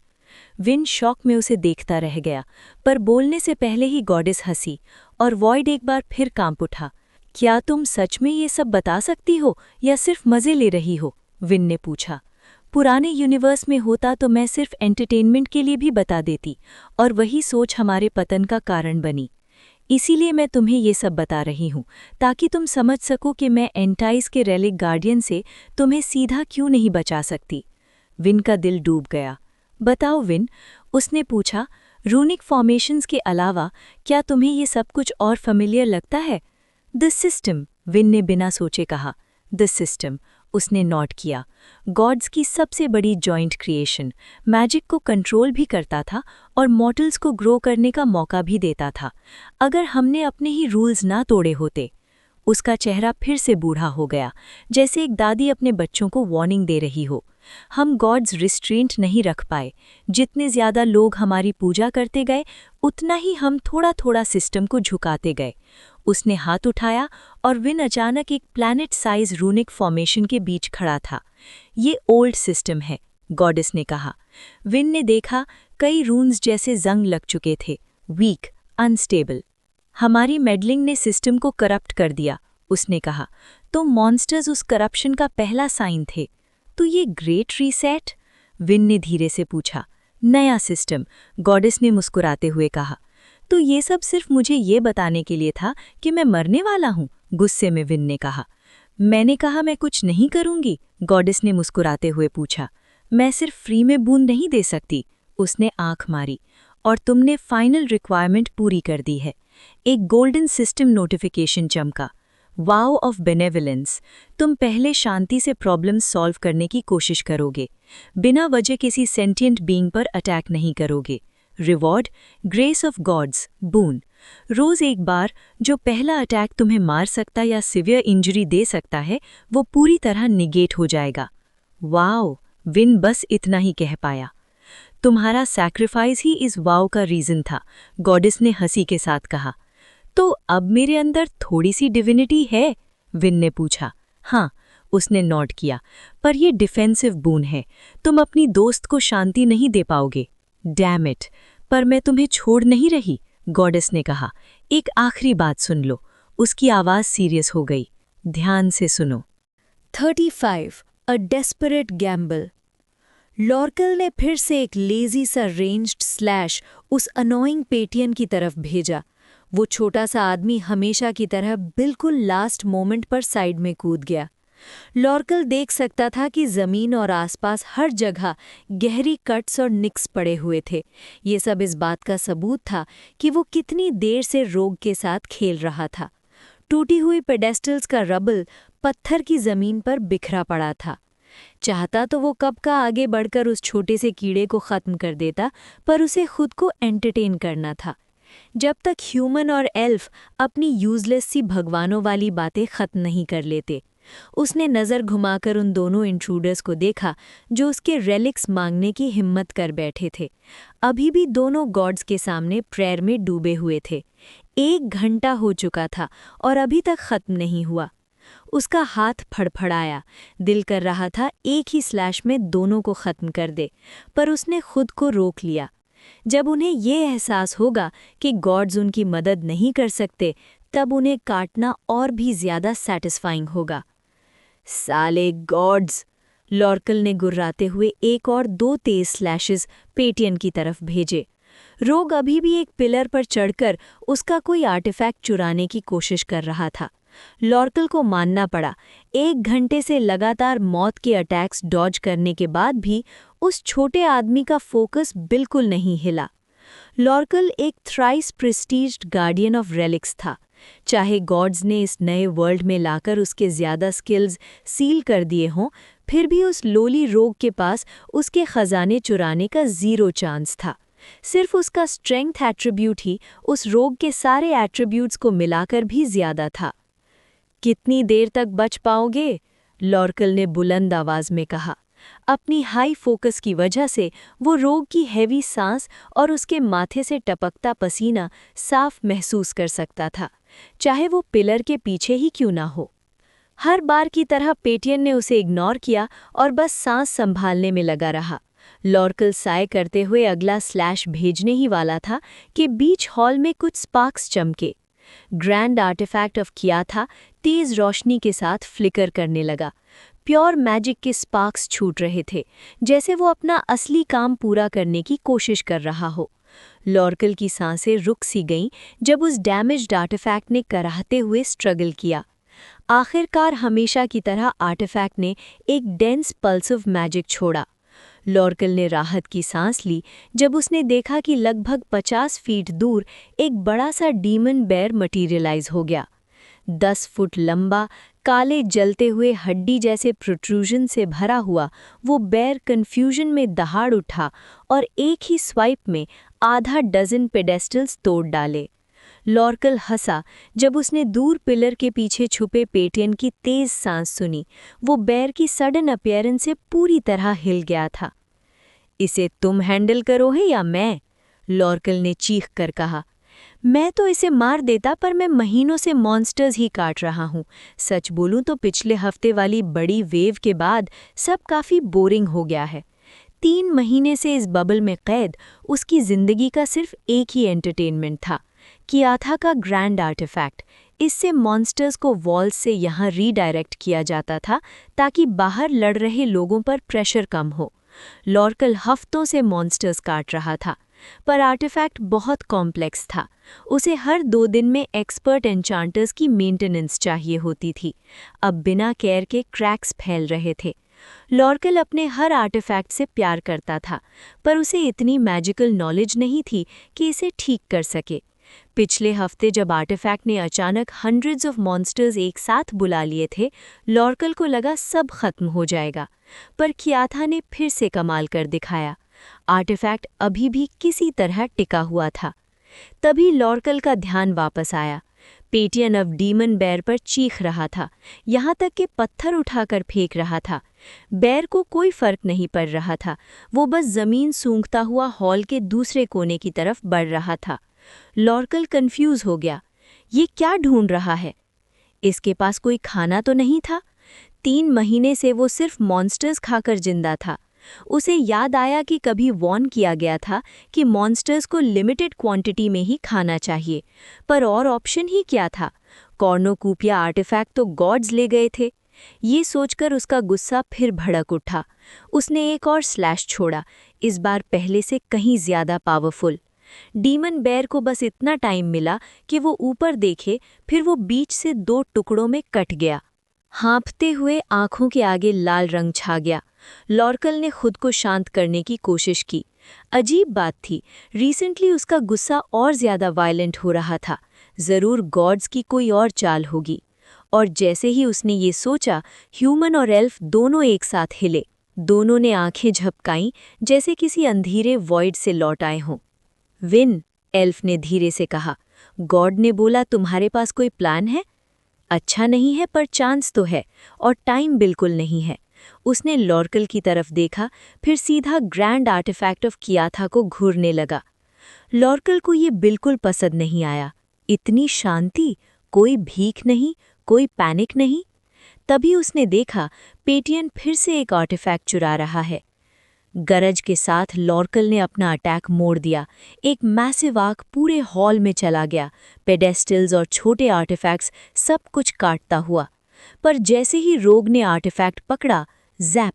विन शॉक में उसे देखता रह गया, पर बोलने से पहले ही गॉडेस हंसी, और वॉइड एक बार फिर कांप उठा। क्या तुम सच में ये सब बता सकती हो या सिर्फ मजे ले रही हो? विन ने पूछा। पुराने यूनिवर्स में होता तो मैं सिर्फ एंटरटेनमेंट के लिए भी बता देती, और वही सोच हमारे पतन का कारण बनी। इसीलिए मैं तुम्हें ये सब बता रही हूँ, ताकि तुम समझ सको कि मैं एंटाइस के रेलिक गार्डियन से तुम्हें सीधा क्यों नहीं बचा सकती। विन का दिल डूब गया। बताओ विन, उसने पूछा। रूनिक फॉर्मेशंस के अलावा क्या तुम्हें ये सब कुछ और फेमिलियर लगता है? द सिस्टम, विन ने बिना सोचे कहा। द सिस्टम, उसने नोट किया। गॉड्स की सबसे बड़ी जॉइंट क्रिएशन, मैजिक को कंट्रोल भी करता था और मॉर्टल्स को ग्रो करने का मौका भी देता था। अगर हमने अपने ही रूल्स ना तोड़े होते। उसका चेहरा फिर से बूढ़ा हो गया, जैसे एक दादी अपने बच्चों को वार्निंग दे रही हो। हम गॉड्स रिस्ट्रेंट नहीं रख पाए। जितने ज्यादा लोग हमारी पूजा करते गए, उतना ही हम थोड़ा थोड़ा सिस्टम को झुकाते गए। उसने हाथ उठाया और विन अचानक एक प्लैनेट साइज रूनिक फॉर्मेशन के बीच खड़ा था। ये ओल्ड सिस्टम है, गॉडेस ने कहा। विन ने देखा कई रून्स जैसे जंग लग चुके थे, वीक, अनस्टेबल। हमारी मेडलिंग ने सिस्टम को करप्ट कर दिया, उसने कहा। तो मॉन्स्टर्स उस करप्शन का पहला साइन थे। तो ये ग्रेट रीसेट? विन ने धीरे से पूछा। नया सिस्टम, गॉडेस ने मुस्कुराते हुए कहा। तो ये सब सिर्फ मुझे ये बताने के लिए था कि मैं मरने वाला हूँ, गुस्से में विन ने कहा। मैंने कहा मैं कुछ नहीं करूंगी, गॉडेस ने मुस्कुराते हुए पूछा। मैं सिर्फ फ्री में बूंद नहीं दे सकती, उसने आंख मारी। और तुमने फाइनल रिक्वायरमेंट पूरी कर दी है। एक गोल्डन सिस्टम नोटिफिकेशन चमका। वाव ऑफ बेनेवलेंस, तुम पहले शांति से प्रॉब्लम सॉल्व करने की कोशिश करोगे, बिना वजह किसी सेंटिएंट बीइंग पर अटैक नहीं करोगे। रिवॉर्ड, ग्रेस ऑफ गॉड्स, बून। रोज एक बार, जो पहला अटैक तुम्हें मार सकता या सिवियर इंजरी दे सकता है, वो पूरी तरह निगेट हो जाएगा। वाओ, विन बस इतना ही कह पाया। तुम्हारा सैक्रिफाइस ही इस वाव का रीजन था, गॉडेस ने हंसी के साथ कहा। तो अब मेरे अंदर थोड़ी सी डिविनिटी है? विन ने पूछा। हाँ, उसने नोट किया, पर ये डिफेंसिव बून है। तुम अपनी दोस्त को शांति नहीं दे पाओगे। डैम इट, पर मैं तुम्हें छोड़ नहीं रही, गॉडेस ने कहा। एक आखिरी बात सुन लो। उसकी आवाज़ सीरियस हो गई। ध्यान से सुनो। 35 अ डेस्परेट गैम्बल। लॉर्कल ने फिर से एक लेजी सा रेंज्ड स्लैश उस अनोइंग पेटियन की तरफ भेजा। वो छोटा सा आदमी हमेशा की तरह बिल्कुल लास्ट मोमेंट पर साइड में कूद गया। लॉर्कल देख सकता था कि जमीन और आसपास हर जगह गहरी कट्स और निक्स पड़े हुए थे। ये सब इस बात का सबूत था कि वो कितनी देर से रोग के साथ खेल रहा था। टूटी हुई पेडेस्टल्स का रबल पत्थर की जमीन पर बिखरा पड़ा था। चाहता तो वो कब का आगे बढ़कर उस छोटे से कीड़े को खत्म कर देता, पर उसे खुद को एंटरटेन करना था। जब तक ह्यूमन और एल्फ अपनी यूजलेस सी भगवानों वाली बातें खत्म नहीं कर लेते। उसने नज़र घुमाकर उन दोनों इंट्रूडर्स को देखा जो उसके रेलिक्स मांगने की हिम्मत कर बैठे थे। अभी भी दोनों गॉड्स के सामने प्रेयर में डूबे हुए थे। 1 घंटा हो चुका था और अभी तक खत्म नहीं हुआ। उसका हाथ फड़फड़ाया, दिल कर रहा था एक ही स्लैश में दोनों को खत्म कर दे, पर उसने खुद को रोक लिया। जब उन्हें ये एहसास होगा कि गॉड्स उनकी मदद नहीं कर सकते, तब उन्हें काटना और भी ज्यादा सैटिस्फाइंग होगा। साले गॉड्स, लॉर्कल ने गुर्राते हुए 1 और 2 तेज स्लैशेस पेटियन की तरफ भेजे। रोग अभी भी एक पिलर पर चढ़कर उसका कोई आर्टिफैक्ट चुराने की कोशिश कर रहा था। लॉर्कल को मानना पड़ा, 1 घंटे से लगातार मौत के अटैक्स डॉज करने के बाद भी उस छोटे आदमी का फोकस बिल्कुल नहीं हिला। लॉर्कल एक थ्राइस प्रेस्टीज्ड गार्डियन ऑफ रेलिक्स था। चाहे गॉड्स ने इस नए वर्ल्ड में लाकर उसके ज्यादा स्किल्स सील कर दिए हों, फिर भी उस लोली रोग के पास उसके खजाने चुराने का 0 चांस था। सिर्फ उसका स्ट्रेंथ एट्रीब्यूट ही उस रोग के सारे एट्रीब्यूट्स को मिलाकर भी ज्यादा था। कितनी देर तक बच पाओगे? लॉर्कल ने बुलंद आवाज में कहा। अपनी हाई फोकस की वजह से वो रोग की हैवी सांस और उसके माथे से टपकता पसीना साफ महसूस कर सकता था, चाहे वो पिलर के पीछे ही क्यों ना हो। हर बार की तरह पेटियन ने उसे इग्नोर किया और बस सांस संभालने में लगा रहा। लॉर्कल साय करते हुए अगला स्लैश भेजने ही वाला था कि बीच हॉल में कुछ स्पार्क्स चमके। ग्रैंड आर्टिफैक्ट ऑफ किया था तेज रोशनी के साथ फ्लिकर करने लगा। प्योर मैजिक के स्पार्क्स छूट रहे थे, जैसे वो अपना असली काम पूरा करने की कोशिश कर रहा हो। लॉर्कल की सांसें रुक सी गईं जब उस डैमेज्ड आर्टिफैक्ट ने कराहते हुए स्ट्रगल किया। आखिरकार हमेशा की तरह आर्टिफैक्ट ने एक डेंस पल्सिव मैजिक छोड़ा। लॉर्कल ने राहत की सांस ली जब उसने देखा कि लगभग 50 फीट दूर एक बड़ा सा डीमन बेयर मटीरियलाइज हो गया। 10 फुट लंबा, काले जलते हुए हड्डी जैसे प्रोट्रूजन से भरा हुआ वो बेयर कन्फ्यूजन में दहाड़ उठा और एक ही स्वाइप में आधा डजन पेडेस्टल्स तोड़ डाले। लॉर्कल हंसा जब उसने दूर पिलर के पीछे छुपे पेटियन की तेज सांस सुनी। वो बेयर की सडन अपीयरेंस से पूरी तरह हिल गया था। इसे तुम हैंडल करोगे या मैं? लॉर्कल ने चीख कर कहा। मैं तो इसे मार देता, पर मैं महीनों से मॉन्स्टर्स ही काट रहा हूँ। सच बोलूं तो पिछले हफ्ते वाली बड़ी वेव के बाद सब काफ़ी बोरिंग हो गया है। 3 महीने से इस बबल में कैद उसकी ज़िंदगी का सिर्फ एक ही एंटरटेनमेंट था, कियाथा का ग्रैंड आर्टिफैक्ट। इससे मॉन्स्टर्स को वॉल्स से यहाँ रीडायरेक्ट किया जाता था ताकि बाहर लड़ रहे लोगों पर प्रेशर कम हो। लॉर्कल हफ्तों से मॉन्स्टर्स काट रहा था, पर आर्टिफैक्ट बहुत कॉम्प्लेक्स था। उसे हर 2 दिन में एक्सपर्ट एन्चांटर्स की मेंटेनेंस चाहिए होती थी। अब बिना केयर के क्रैक्स फैल रहे थे। लॉर्कल अपने हर आर्टिफैक्ट से प्यार करता था, पर उसे इतनी मैजिकल नॉलेज नहीं थी कि इसे ठीक कर सके। पिछले हफ्ते जब आर्टिफैक्ट ने अचानक हंड्रेड्स ऑफ मॉन्स्टर्स एक साथ बुला लिए थे, लॉर्कल को लगा सब खत्म हो जाएगा। पर कियाथा ने फिर से कमाल कर दिखाया। आर्टिफैक्ट अभी भी किसी तरह टिका हुआ था। तभी लॉर्कल का ध्यान वापस आया। पेटियन ऑफ डीमन बेयर पर चीख रहा था, यहाँ तक कि पत्थर उठाकर फेंक रहा था। बेयर को कोई फर्क नहीं पड़ रहा था, वो बस जमीन सूंघता हुआ हॉल के दूसरे कोने की तरफ बढ़ रहा था। लॉर्कल कंफ्यूज हो गया। ये क्या ढूंढ रहा है? इसके पास कोई खाना तो नहीं था? 3 महीने से वो सिर्फ मॉन्स्टर्स खाकर जिंदा था। उसे याद आया कि कभी वॉर्न किया गया था कि मॉन्स्टर्स को लिमिटेड क्वांटिटी में ही खाना चाहिए, पर और ऑप्शन ही क्या था? कॉर्नोकूपिया आर्टिफैक्ट तो गॉड्स ले गए थे। ये सोचकर उसका गुस्सा फिर भड़क उठा। उसने एक और स्लैश छोड़ा, इस बार पहले से कहीं ज्यादा पावरफुल। डीमन बेयर को बस इतना टाइम मिला कि वो ऊपर देखे, फिर वो बीच से 2 टुकड़ों में कट गया। हाँफते हुए आंखों के आगे लाल रंग छा गया। लॉर्कल ने खुद को शांत करने की कोशिश की। अजीब बात थी, रिसेंटली उसका गुस्सा और ज्यादा वायलेंट हो रहा था। जरूर गॉड्स की कोई और चाल होगी। और जैसे ही उसने ये सोचा, ह्यूमन और एल्फ दोनों एक साथ हिले। दोनों ने आंखें झपकाईं जैसे किसी अंधेरे वॉइड से लौट आए हों। विन, एल्फ ने धीरे से कहा, गॉड ने बोला तुम्हारे पास कोई प्लान है? अच्छा नहीं है, पर चांस तो है, और टाइम बिल्कुल नहीं है। उसने लॉर्कल की तरफ देखा, फिर सीधा ग्रैंड आर्टिफैक्ट ऑफ कियाथा को घूरने लगा। लॉर्कल को ये बिल्कुल पसंद नहीं आया। इतनी शांति, कोई भीख नहीं, कोई पैनिक नहीं। तभी उसने देखा पेटियन फिर से एक आर्टिफैक्ट चुरा रहा है। गरज के साथ लॉर्कल ने अपना अटैक मोड़ दिया। एक मैसिव आग पूरे हॉल में चला गया, पेडेस्टल्स और छोटे आर्टिफैक्ट्स सब कुछ काटता हुआ। पर जैसे ही रोग ने आर्टिफैक्ट पकड़ा, जैप,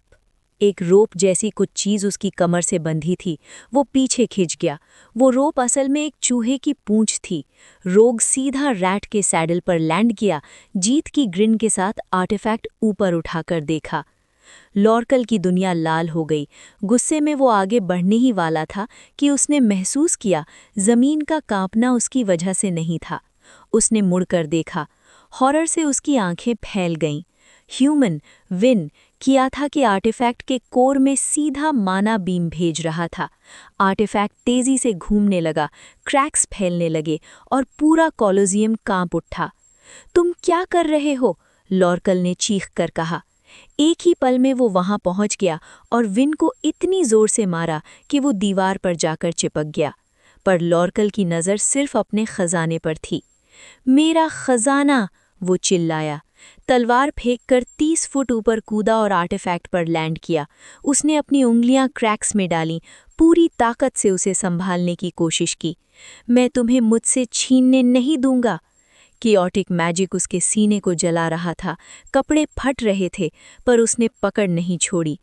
एक रोप जैसी कुछ चीज़ उसकी कमर से बंधी थी, वो पीछे खिंच गया। वो रोप असल में एक चूहे की पूंछ थी। रोग सीधा रैट के सैडल पर लैंड किया। जीत की ग्रिन के साथ आर्टिफैक्ट ऊपर उठाकर देखा। लॉर्कल की दुनिया लाल हो गई। गुस्से में वो आगे बढ़ने ही वाला था कि उसने महसूस किया जमीन का कांपना उसकी वजह से नहीं था। उसने मुड़कर देखा। हॉरर से उसकी आंखें फैल गईं। ह्यूमन, विन, कियाथा के आर्टिफैक्ट के कोर में सीधा माना बीम भेज रहा था। आर्टिफैक्ट तेजी से घूमने लगा, क्रैक्स फैलने लगे और पूरा कॉलोजियम कांप उठा। तुम क्या कर रहे हो? लॉर्कल ने चीख कर कहा। एक ही पल में वो वहां पहुंच गया और विन को इतनी जोर से मारा कि वो दीवार पर जाकर चिपक गया। पर लॉर्कल की नज़र सिर्फ अपने खजाने पर थी। मेरा खजाना, वो चिल्लाया। तलवार फेंककर 30 फुट ऊपर कूदा और आर्टिफैक्ट पर लैंड किया। उसने अपनी उंगलियां क्रैक्स में डालीं, पूरी ताकत से उसे संभालने की कोशिश की। मैं तुम्हें मुझसे छीनने नहीं दूंगा। कियोटिक मैजिक उसके सीने को जला रहा था, कपड़े फट रहे थे, पर उसने पकड़ नहीं छोड़ी।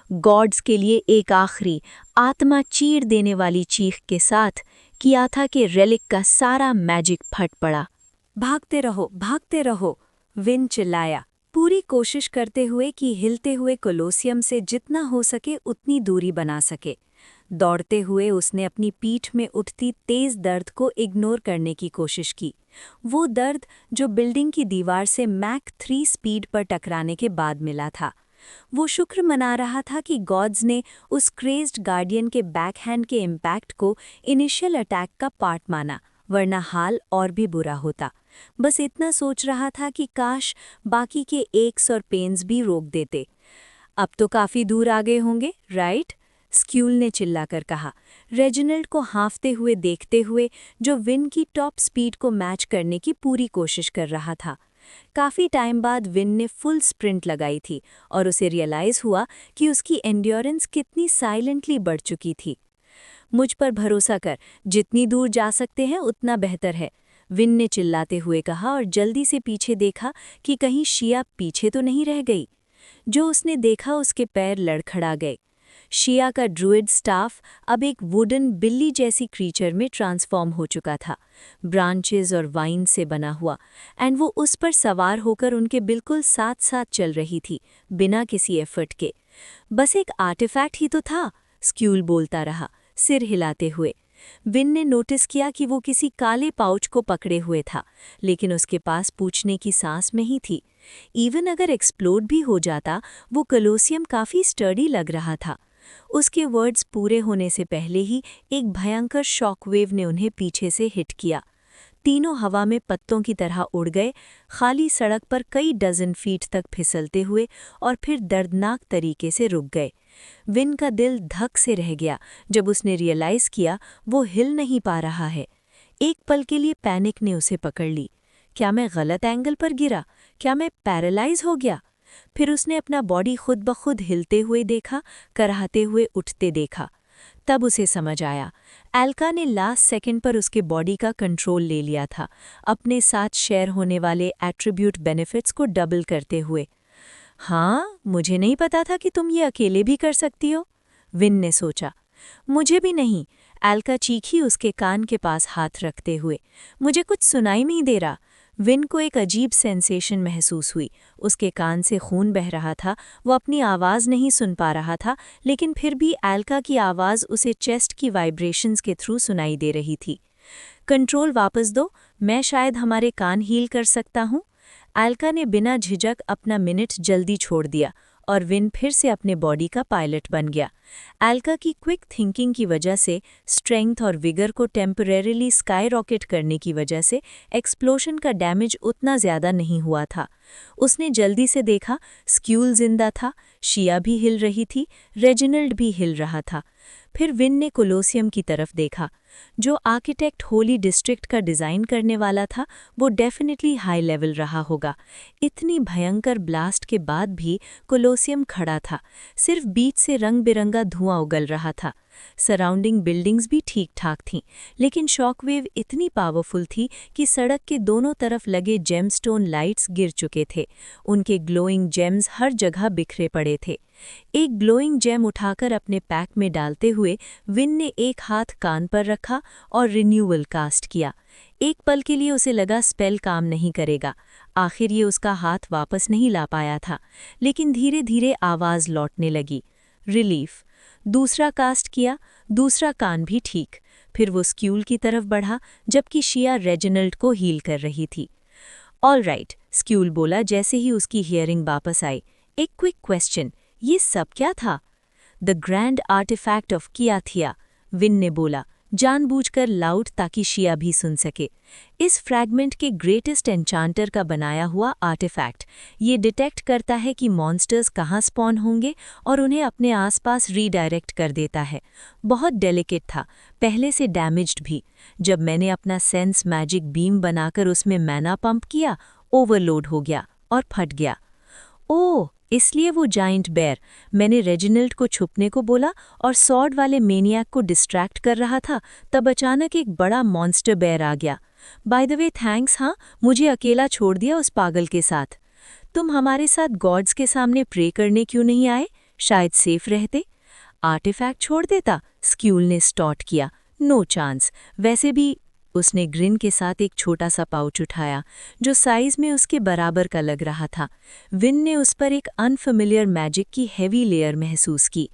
गॉड्स के लिए एक आखिरी आत्मा चीर देने वाली चीख के साथ कियाथा के रेलिक का सारा मैजिक फट पड़ा। भागते रहो, विन चिल्लाया। पूरी कोशिश करते हुए कि हिलते हुए कोलोसियम से जितना हो सके उतनी दूरी बना सके। दौड़ते हुए उसने अपनी पीठ में उठती तेज दर्द को इग्नोर करने की कोशिश की, वो दर्द जो बिल्डिंग की दीवार से मैक 3 स्पीड पर टकराने के बाद मिला था। वो शुक्र मना रहा था कि गॉड्स ने उस क्रेज्ड गार्डियन के बैकहैंड के इम्पैक्ट को इनिशियल अटैक का पार्ट माना, वरना हाल और भी बुरा होता। बस इतना सोच रहा था कि काश बाकी के एक्स और पेन्स भी रोक देते। अब तो काफ़ी दूर आ गए होंगे, राइट? स्क्यूल ने चिल्लाकर कहा, रेजिनल्ड को हाँफते हुए देखते हुए, जो विन की टॉप स्पीड को मैच करने की पूरी कोशिश कर रहा था। काफ़ी टाइम बाद विन ने फुल स्प्रिंट लगाई थी और उसे रियलाइज़ हुआ कि उसकी एंड्योरेंस कितनी साइलेंटली बढ़ चुकी थी। मुझ पर भरोसा कर, जितनी दूर जा सकते हैं उतना बेहतर है, विन ने चिल्लाते हुए कहा और जल्दी से पीछे देखा कि कहीं शिया पीछे तो नहीं रह गई। जो उसने देखा उसके पैर लड़खड़ा गए। शिया का ड्रूइड स्टाफ अब एक वुडन बिल्ली जैसी क्रीचर में ट्रांसफॉर्म हो चुका था, ब्रांचेस और वाइन से बना हुआ, एंड वो उस पर सवार होकर उनके बिल्कुल साथ साथ चल रही थी, बिना किसी एफर्ट के। बस एक आर्टिफैक्ट ही तो था, स्क्यूल बोलता रहा, सिर हिलाते हुए। विन ने नोटिस किया कि वो किसी काले पाउच को पकड़े हुए था, लेकिन उसके पास पूछने की सांस नहीं थी। इवन अगर एक्सप्लोड भी हो जाता, वो कोलोसियम काफ़ी स्टर्डी लग रहा था। उसके वर्ड्स पूरे होने से पहले ही एक भयंकर शॉकवेव ने उन्हें पीछे से हिट किया। तीनों हवा में पत्तों की तरह उड़ गए, खाली सड़क पर कई डजन फीट तक फिसलते हुए, और फिर दर्दनाक तरीके से रुक गए। विन का दिल धक से रह गया जब उसने रियलाइज़ किया वो हिल नहीं पा रहा है। एक पल के लिए पैनिक ने उसे पकड़ ली। क्या मैं गलत एंगल पर गिरा? क्या मैं पैरालाइज हो गया? फिर उसने अपना बॉडी खुद ब खुद हिलते हुए देखा, कराहते हुए उठते देखा। तब उसे समझ आया, एल्का ने लास्ट सेकंड पर उसके बॉडी का कंट्रोल ले लिया था, अपने साथ शेयर होने वाले एट्रीब्यूट बेनिफिट्स को डबल करते हुए। हाँ, मुझे नहीं पता था कि तुम ये अकेले भी कर सकती हो, विन ने सोचा। मुझे भी नहीं, एल्का चीखी उसके कान के पास हाथ रखते हुए। मुझे कुछ सुनाई नहीं दे रहा। विन को एक अजीब सेंसेशन महसूस हुई। उसके कान से खून बह रहा था, वो अपनी आवाज़ नहीं सुन पा रहा था, लेकिन फिर भी एल्का की आवाज़ उसे चेस्ट की वाइब्रेशंस के थ्रू सुनाई दे रही थी। कंट्रोल वापस दो, मैं शायद हमारे कान हील कर सकता हूँ। एल्का ने बिना झिझक अपना मिनट जल्दी छोड़ दिया और विन फिर से अपने बॉडी का पायलट बन गया। एल्का की क्विक थिंकिंग की वजह से, स्ट्रेंथ और विगर को टेम्परेरीली स्काई रॉकेट करने की वजह से एक्सप्लोशन का डैमेज उतना ज़्यादा नहीं हुआ था। उसने जल्दी से देखा, स्क्यूल जिंदा था, शिया भी हिल रही थी, रेजिनल्ड भी हिल रहा था। फिर विन ने कोलोसियम की तरफ देखा। जो आर्किटेक्ट होली डिस्ट्रिक्ट का डिज़ाइन करने वाला था, वो डेफिनेटली हाई लेवल रहा होगा। इतनी भयंकर ब्लास्ट के बाद भी कोलोसियम खड़ा था, सिर्फ बीच से रंग बिरंगा धुआं उगल रहा था। सराउंडिंग बिल्डिंग्स भी ठीक ठाक थीं, लेकिन शॉकवेव इतनी पावरफुल थी कि सड़क के दोनों तरफ लगे जेमस्टोन लाइट्स गिर चुके थे। उनके ग्लोइंग जेम्स हर जगह बिखरे पड़े थे। एक ग्लोइंग जेम उठाकर अपने पैक में डालते हुए विन ने एक हाथ कान पर रखा और रिन्यूअल कास्ट किया। एक पल के लिए उसे लगा स्पेल काम नहीं करेगा। आखिर ये उसका हाथ वापस नहीं ला पाया था, लेकिन धीरे धीरे आवाज़ लौटने लगी। रिलीफ। दूसरा कास्ट किया, दूसरा कान भी ठीक। फिर वो स्क्यूल की तरफ बढ़ा, जबकि शिया रेजिनल्ड को हील कर रही थी। ऑल राइट, स्क्यूल बोला जैसे ही उसकी हियरिंग वापस आई। एक क्विक क्वेश्चन, ये सब क्या था? द ग्रैंड आर्टिफैक्ट ऑफ कियाथिया, विन ने बोला, जानबूझकर लाउड ताकि शिया भी सुन सके। इस फ्रैगमेंट के ग्रेटेस्ट एन्चांटर का बनाया हुआ आर्टिफैक्ट। ये डिटेक्ट करता है कि मॉन्स्टर्स कहाँ स्पॉन होंगे और उन्हें अपने आसपास रीडायरेक्ट कर देता है। बहुत डेलिकेट था, पहले से डैमेज्ड भी। जब मैंने अपना सेंस मैजिक बीम बनाकर उसमें मैना पंप किया, ओवरलोड हो गया और फट गया। ओह, इसलिए वो जाइंट बेयर। मैंने रेजिनल्ड को छुपने को बोला और सॉर्ड वाले मेनियाक को डिस्ट्रैक्ट कर रहा था, तब अचानक एक बड़ा मॉन्स्टर बेयर आ गया। बाय द वे थैंक्स, हाँ, मुझे अकेला छोड़ दिया उस पागल के साथ। तुम हमारे साथ गॉड्स के सामने प्रे करने क्यों नहीं आए? शायद सेफ रहते। आर्टिफैक्ट छोड़ देता, स्क्यूल ने स्टॉट किया। No chance. वैसे भी उसने ग्रिन के साथ एक छोटा सा पाउच उठाया जो साइज में उसके बराबर का लग रहा था। विन ने उस पर एक अनफेमिलियर मैजिक की हेवी लेयर महसूस की।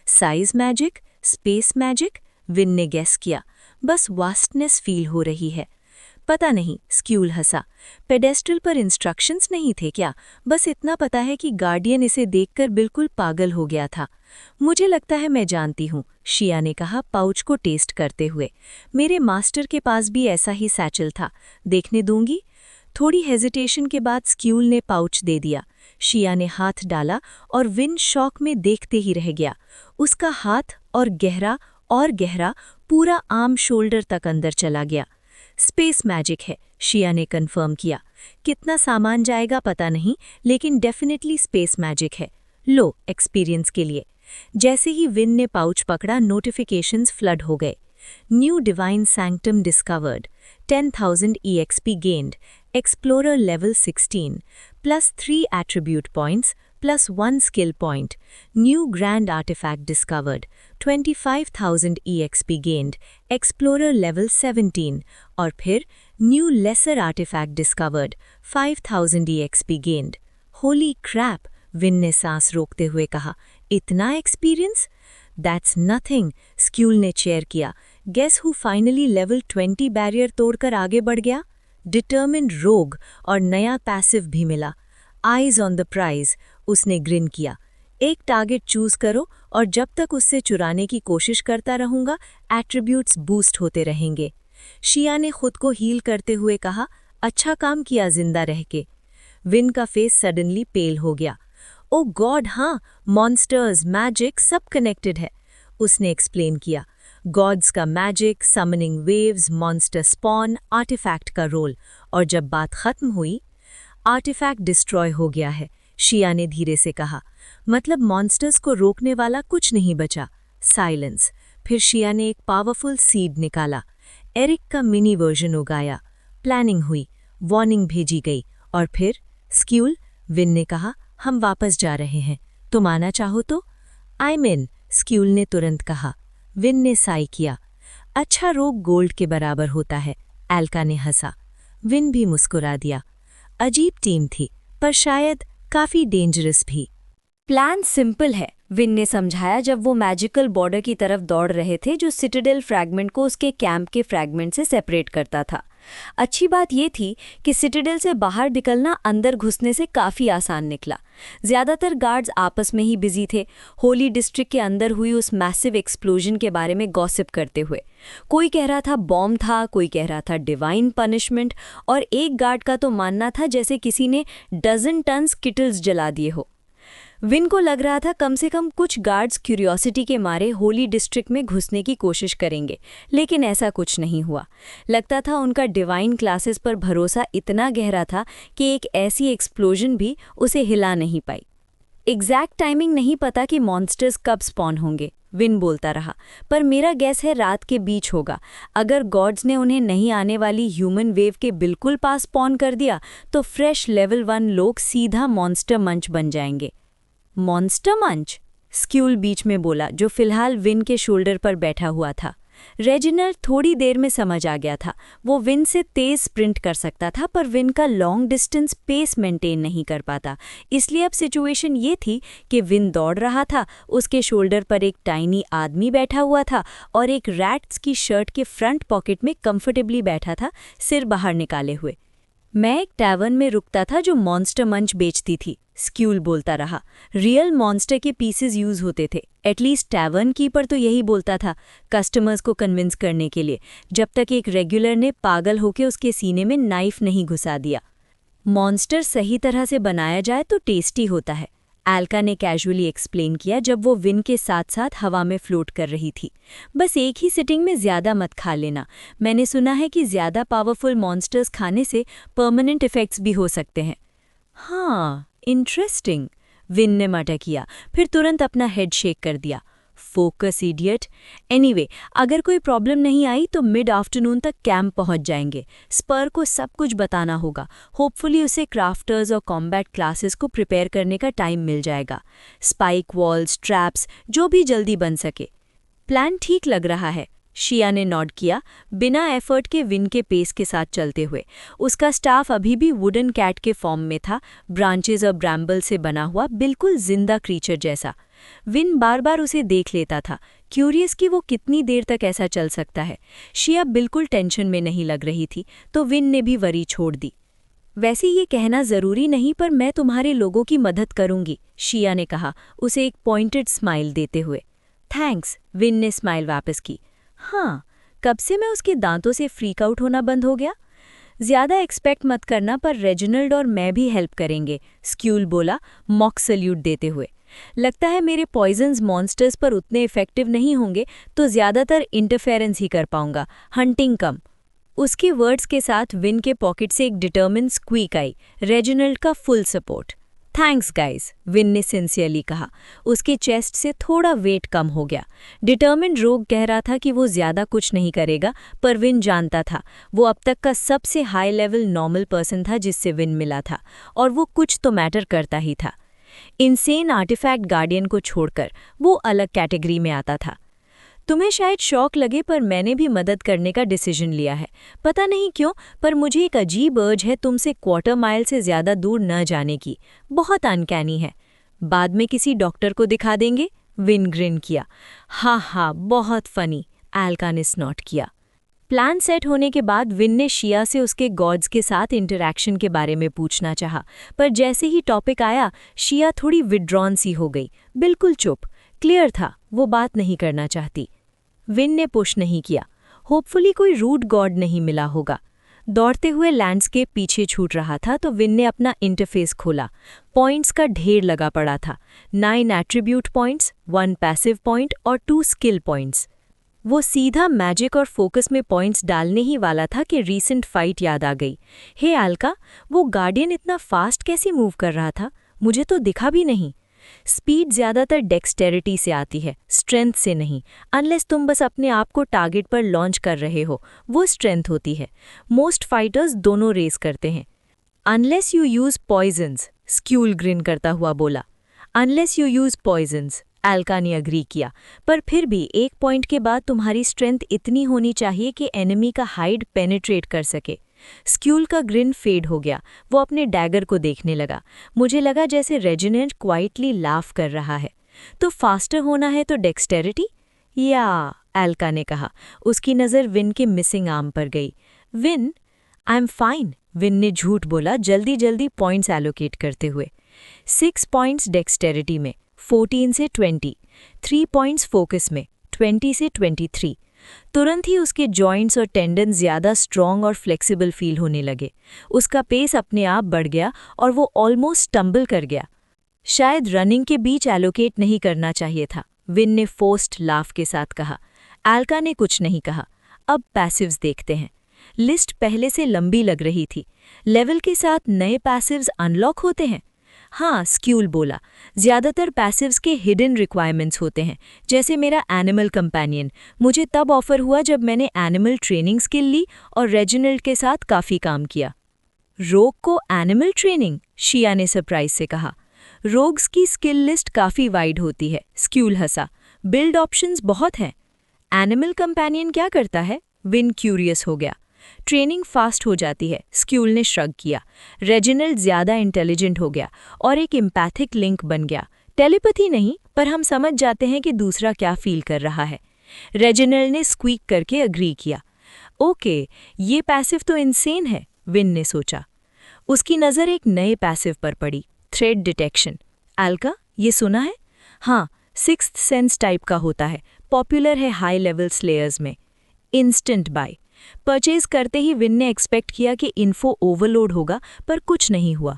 Size magic, space magic, win ने गेस किया। बस वास्टनेस फील हो रही है। पता नहीं, स्क्यूल हंसा। पेडेस्ट्रल पर इंस्ट्रक्शंस नहीं थे क्या? बस इतना पता है कि गार्डियन इसे देखकर बिल्कुल पागल हो गया था। मुझे लगता है मैं जानती हूँ, शिया ने कहा पाउच को टेस्ट करते हुए। मेरे मास्टर के पास भी ऐसा ही सैचल था, देखने दूंगी? थोड़ी हेजिटेशन के बाद स्क्यूल ने पाउच दे दिया। शिया ने हाथ डाला और विन शॉक में देखते ही रह गया। उसका हाथ और गहरा पूरा आर्म शोल्डर तक अंदर चला गया। स्पेस मैजिक है, शिया ने कंफर्म किया। कितना सामान जाएगा पता नहीं, लेकिन डेफिनेटली स्पेस मैजिक है। लो एक्सपीरियंस के लिए। जैसे ही विन ने पाउच पकड़ा, नोटिफिकेशंस फ्लड हो गए। New divine sanctum discovered, 10,000 EXP gained, explorer level 16, +3 attribute points, +1 skill point. New grand artifact discovered, 25,000 EXP gained, explorer level 17। और फिर new lesser artifact discovered, 5,000 EXP gained. Holy crap, Vin ने सांस रोकते हुए कहा। इतना एक्सपीरियंस? दैट्स नथिंग, स्क्यूल ने cheer किया। Guess who finally level 20 barrier तोड़कर आगे बढ़ गया? डिटर्मिन्ड रोग, और नया पैसिव भी मिला। आईज ऑन द प्राइज, उसने ग्रिन किया। एक टारगेट चूज करो और जब तक उससे चुराने की कोशिश करता रहूंगा, एट्रीब्यूट्स बूस्ट होते रहेंगे। शिया ने खुद को हील करते हुए कहा, अच्छा काम किया जिंदा रह के। विन का फेस सडनली पेल हो गया। ओ गॉड, हाँ, मॉन्स्टर्स, मैजिक सब कनेक्टेड है, उसने एक्सप्लेन किया। गॉड्स का magic, summoning waves, monster spawn, artifact का रोल। और जब बात खत्म हुई, आर्टिफैक्ट डिस्ट्रॉय हो गया है, शिया ने धीरे से कहा। मतलब मॉन्स्टर्स को रोकने वाला कुछ नहीं बचा। साइलेंस। फिर शिया ने एक पावरफुल सीड निकाला। एरिक का मिनी वर्जन उगाया। प्लानिंग हुई, वार्निंग भेजी गई। और फिर स्क्यूल, विन ने कहा, हम वापस जा रहे हैं, तुम आना चाहो तो? आई मीन, स्क्यूल ने तुरंत कहा। विन ने साई किया। अच्छा रोग गोल्ड के बराबर होता है, एल्का ने हंसा। विन भी मुस्कुरा दिया। अजीब टीम थी, पर शायद काफी डेंजरस भी। प्लान सिंपल है, विन ने समझाया जब वो मैजिकल बॉर्डर की तरफ दौड़ रहे थे जो सिटाडेल फ्रैगमेंट को उसके कैंप के फ्रैगमेंट से सेपरेट करता था। अच्छी बात ये थी कि सिटाडेल से बाहर निकलना अंदर घुसने से काफ़ी आसान निकला। ज़्यादातर गार्ड्स आपस में ही बिजी थे, होली डिस्ट्रिक्ट के अंदर हुई उस मैसिव एक्सप्लोजन के बारे में गॉसिप करते हुए। कोई कह रहा था बॉम्ब था, कोई कह रहा था डिवाइन पनिशमेंट, और एक गार्ड का तो मानना था जैसे किसी ने डजन टन किटल्स जला दिए हो। विन को लग रहा था कम से कम कुछ गार्ड्स क्यूरियोसिटी के मारे होली डिस्ट्रिक्ट में घुसने की कोशिश करेंगे, लेकिन ऐसा कुछ नहीं हुआ। लगता था उनका डिवाइन क्लासेस पर भरोसा इतना गहरा था कि एक ऐसी एक्सप्लोजन भी उसे हिला नहीं पाई। एग्जैक्ट टाइमिंग नहीं पता कि मॉन्स्टर्स कब स्पॉन होंगे, विन बोलता रहा, पर मेरा गैस है रात के बीच होगा। अगर गॉड्स ने उन्हें नहीं आने वाली ह्यूमन वेव के बिल्कुल पास स्पॉन कर दिया तो फ्रेश लेवल 1 लोग सीधा मॉन्स्टर मंच बन जाएंगे। मॉन्स्टर मंच? स्क्यूल बीच में बोला, जो फिलहाल विन के शोल्डर पर बैठा हुआ था। रेजिनल थोड़ी देर में समझ आ गया था। वो विन से तेज स्प्रिंट कर सकता था, पर विन का लॉन्ग डिस्टेंस पेस मेंटेन नहीं कर पाता। इसलिए अब सिचुएशन ये थी कि विन दौड़ रहा था, उसके शोल्डर पर एक टाइनी आदमी बैठा हुआ था और एक रैट्स की शर्ट के फ्रंट पॉकेट में कंफर्टेबली बैठा था, सिर बाहर निकाले हुए। मैं एक टैवर्न में रुकता था जो मॉन्स्टर मंच बेचती थी, स्क्यूल बोलता रहा। रियल मॉन्स्टर के पीसेस यूज होते थे, एटलीस्ट टैवर्न कीपर तो यही बोलता था, कस्टमर्स को कन्विंस करने के लिए, जब तक एक रेगुलर ने पागल होकर उसके सीने में नाइफ नहीं घुसा दिया। मॉन्स्टर सही तरह से बनाया जाए तो टेस्टी होता है, एल्का ने कैजुअली एक्सप्लेन किया जब वो विन के साथ साथ हवा में फ्लोट कर रही थी। बस एक ही सिटिंग में ज़्यादा मत खा लेना। मैंने सुना है कि ज़्यादा पावरफुल मॉन्स्टर्स खाने से परमानेंट इफ़ेक्ट्स भी हो सकते हैं। हाँ, इंटरेस्टिंग, विन ने मटा किया, फिर तुरंत अपना हेड शेक कर दिया। Focus idiot. एनीवे, अगर कोई प्रॉब्लम नहीं आई तो मिड आफ्टरनून तक कैंप पहुंच जाएंगे। स्पर को सब कुछ बताना होगा। होपफुली उसे क्राफ्टर्स और कॉम्बैट क्लासेस को प्रिपेयर करने का टाइम मिल जाएगा। स्पाइक वॉल्स, ट्रैप्स, जो भी जल्दी बन सके। प्लान ठीक लग रहा है, शिया ने नॉड किया, बिना एफर्ट के विन के पेस के साथ चलते हुए। उसका स्टाफ अभी भी वुडन कैट के फॉर्म में था, ब्रांचेज और ब्रैम्बल से बना हुआ, बिल्कुल जिंदा क्रीचर जैसा। विन बार बार उसे देख लेता था, क्यूरियस कि वो कितनी देर तक ऐसा चल सकता है। शिया बिल्कुल टेंशन में नहीं लग रही थी, तो विन ने भी वरी छोड़ दी। वैसे ये कहना ज़रूरी नहीं, पर मैं तुम्हारे लोगों की मदद करूंगी, शिया ने कहा, उसे एक पॉइंटेड स्माइल देते हुए। थैंक्स, विन ने स्माइल वापस की। हाँ, कब से मैं उसके दांतों से फ्रीक आउट होना बंद हो गया। ज़्यादा एक्सपेक्ट मत करना, पर रेजिनल्ड और मैं भी हेल्प करेंगे, स्क्यूल बोला, मॉक सल्यूट देते हुए। लगता है मेरे पॉइजन्स मॉन्स्टर्स पर उतने इफेक्टिव नहीं होंगे, तो ज़्यादातर इंटरफेरेंस ही कर पाऊंगा, हंटिंग कम। उसके वर्ड्स के साथ विन के पॉकेट से एक डिटर्मिन स्क्वीक आई, रेजिनल्ड का full support. Thanks guys, win ने सिंसियरली कहा। उसके चेस्ट से थोड़ा वेट कम हो गया। डिटर्मिन्ड रोग कह रहा था कि वो ज़्यादा कुछ नहीं करेगा, पर विन जानता था वो अब तक का सबसे हाई लेवल नॉर्मल पर्सन था जिससे विन मिला था, और वो कुछ तो मैटर करता ही था। इनसेन आर्टिफैक्ट गार्डियन को छोड़कर वो अलग कैटेगरी में आता था। तुम्हें शायद शौक लगे, पर मैंने भी मदद करने का डिसीजन लिया है। पता नहीं क्यों, पर मुझे एक अजीब अर्ज है तुमसे क्वार्टर माइल से ज़्यादा दूर न जाने की। बहुत अनकैनी है। बाद में किसी डॉक्टर को दिखा देंगे, विन ग्रिन किया। हाँ, बहुत फनी, एल्का ने स्नॉट किया। प्लान सेट होने के बाद विन ने शिया से उसके गॉड्स के साथ इंटरैक्शन के बारे में पूछना चाहा, पर जैसे ही टॉपिक आया, शिया थोड़ी विड्रॉन सी हो गई, बिल्कुल चुप। क्लियर था वो बात नहीं करना चाहती। विन ने पुश नहीं किया। होपफुली कोई रूड गॉड नहीं मिला होगा। दौड़ते हुए लैंडस्केप पीछे छूट रहा था, तो विन ने अपना इंटरफेस खोला। पॉइंट्स का ढेर लगा पड़ा था। 9 एट्रीब्यूट पॉइंट्स, 1 पैसिव पॉइंट और 2 स्किल पॉइंट्स। वो सीधा मैजिक और फोकस में पॉइंट्स डालने ही वाला था कि रीसेंट फाइट याद आ गई। हे एल्का, वो गार्डियन इतना फास्ट कैसे मूव कर रहा था? मुझे तो दिखा भी नहीं। स्पीड ज़्यादातर डेक्सटेरिटी से आती है, स्ट्रेंथ से नहीं। अनलेस तुम बस अपने आप को टारगेट पर लॉन्च कर रहे हो, वो स्ट्रेंथ होती है। मोस्ट फाइटर्स दोनों रेस करते हैं। अनलेस यू यूज़ पॉइजन्स, स्क्यूल ग्रिन करता हुआ बोला। अनलेस यू यूज़ पॉइजन्स, एल्का ने अग्री किया, पर फिर भी एक पॉइंट के बाद तुम्हारी स्ट्रेंथ इतनी होनी चाहिए कि एनिमी का हाइड पेनिट्रेट कर सके। स्क्यूल का ग्रिन फेड हो गया। वो अपने डैगर को देखने लगा। मुझे लगा जैसे रेजिनेंट क्वाइटली लाफ कर रहा है। तो फास्टर होना है तो डेक्सटेरिटी? या, एल्का ने कहा। उसकी नज़र विन के मिसिंग आर्म पर गई। Win, I am fine, win ने झूठ बोला, जल्दी जल्दी पॉइंट्स एलोकेट करते हुए। 6 पॉइंट्स डेक्सटेरिटी में, 14 से 20, 3 पॉइंट्स फोकस में, 20 से 23। तुरंत ही उसके जॉइंट्स और टेंडन ज़्यादा स्ट्रॉन्ग और फ्लेक्सिबल फील होने लगे। उसका पेस अपने आप बढ़ गया और वो ऑलमोस्ट स्टम्बल कर गया। शायद रनिंग के बीच एलोकेट नहीं करना चाहिए था, विन ने फोर्स्ड लाफ के साथ कहा। एल्का ने कुछ नहीं कहा। अब पैसिव्स देखते हैं। लिस्ट पहले से लंबी लग रही थी। लेवल के साथ नए पैसिव्स अनलॉक होते हैं? हाँ, स्क्यूल बोला। ज़्यादातर पैसिव्स के हिडन रिक्वायरमेंट्स होते हैं, जैसे मेरा एनिमल कंपेनियन। मुझे तब ऑफर हुआ जब मैंने एनिमल ट्रेनिंग स्किल ली और रेजिनल्ड के साथ काफ़ी काम किया। रोग को एनिमल ट्रेनिंग? शिया ने सरप्राइज से कहा। रोग्स की स्किल लिस्ट काफ़ी वाइड होती है, स्क्यूल हंसा। बिल्ड ऑप्शंस बहुत हैं। एनिमल कंपेनियन क्या करता है? विन क्यूरियस हो गया। ट्रेनिंग फास्ट हो जाती है, स्क्यूल ने श्रग किया। रेजिनल्ड ज़्यादा इंटेलिजेंट हो गया और एक एम्पैथिक लिंक बन गया। टेलीपैथी नहीं, पर हम समझ जाते हैं कि दूसरा क्या फील कर रहा है। रेजिनल्ड ने स्क्वीक करके अग्री किया। ओके, ये पैसिव तो इनसेन है, विन ने सोचा। उसकी नज़र एक नए पैसिव पर पड़ी, थ्रेड डिटेक्शन। एल्का, ये सुना है? हाँ, 6th सेंस टाइप का होता है, पॉपुलर है हाई लेवल स्लेयर्स में। Instant bye. परचेज करते ही विन ने एक्सपेक्ट किया कि इन्फो ओवरलोड होगा, पर कुछ नहीं हुआ।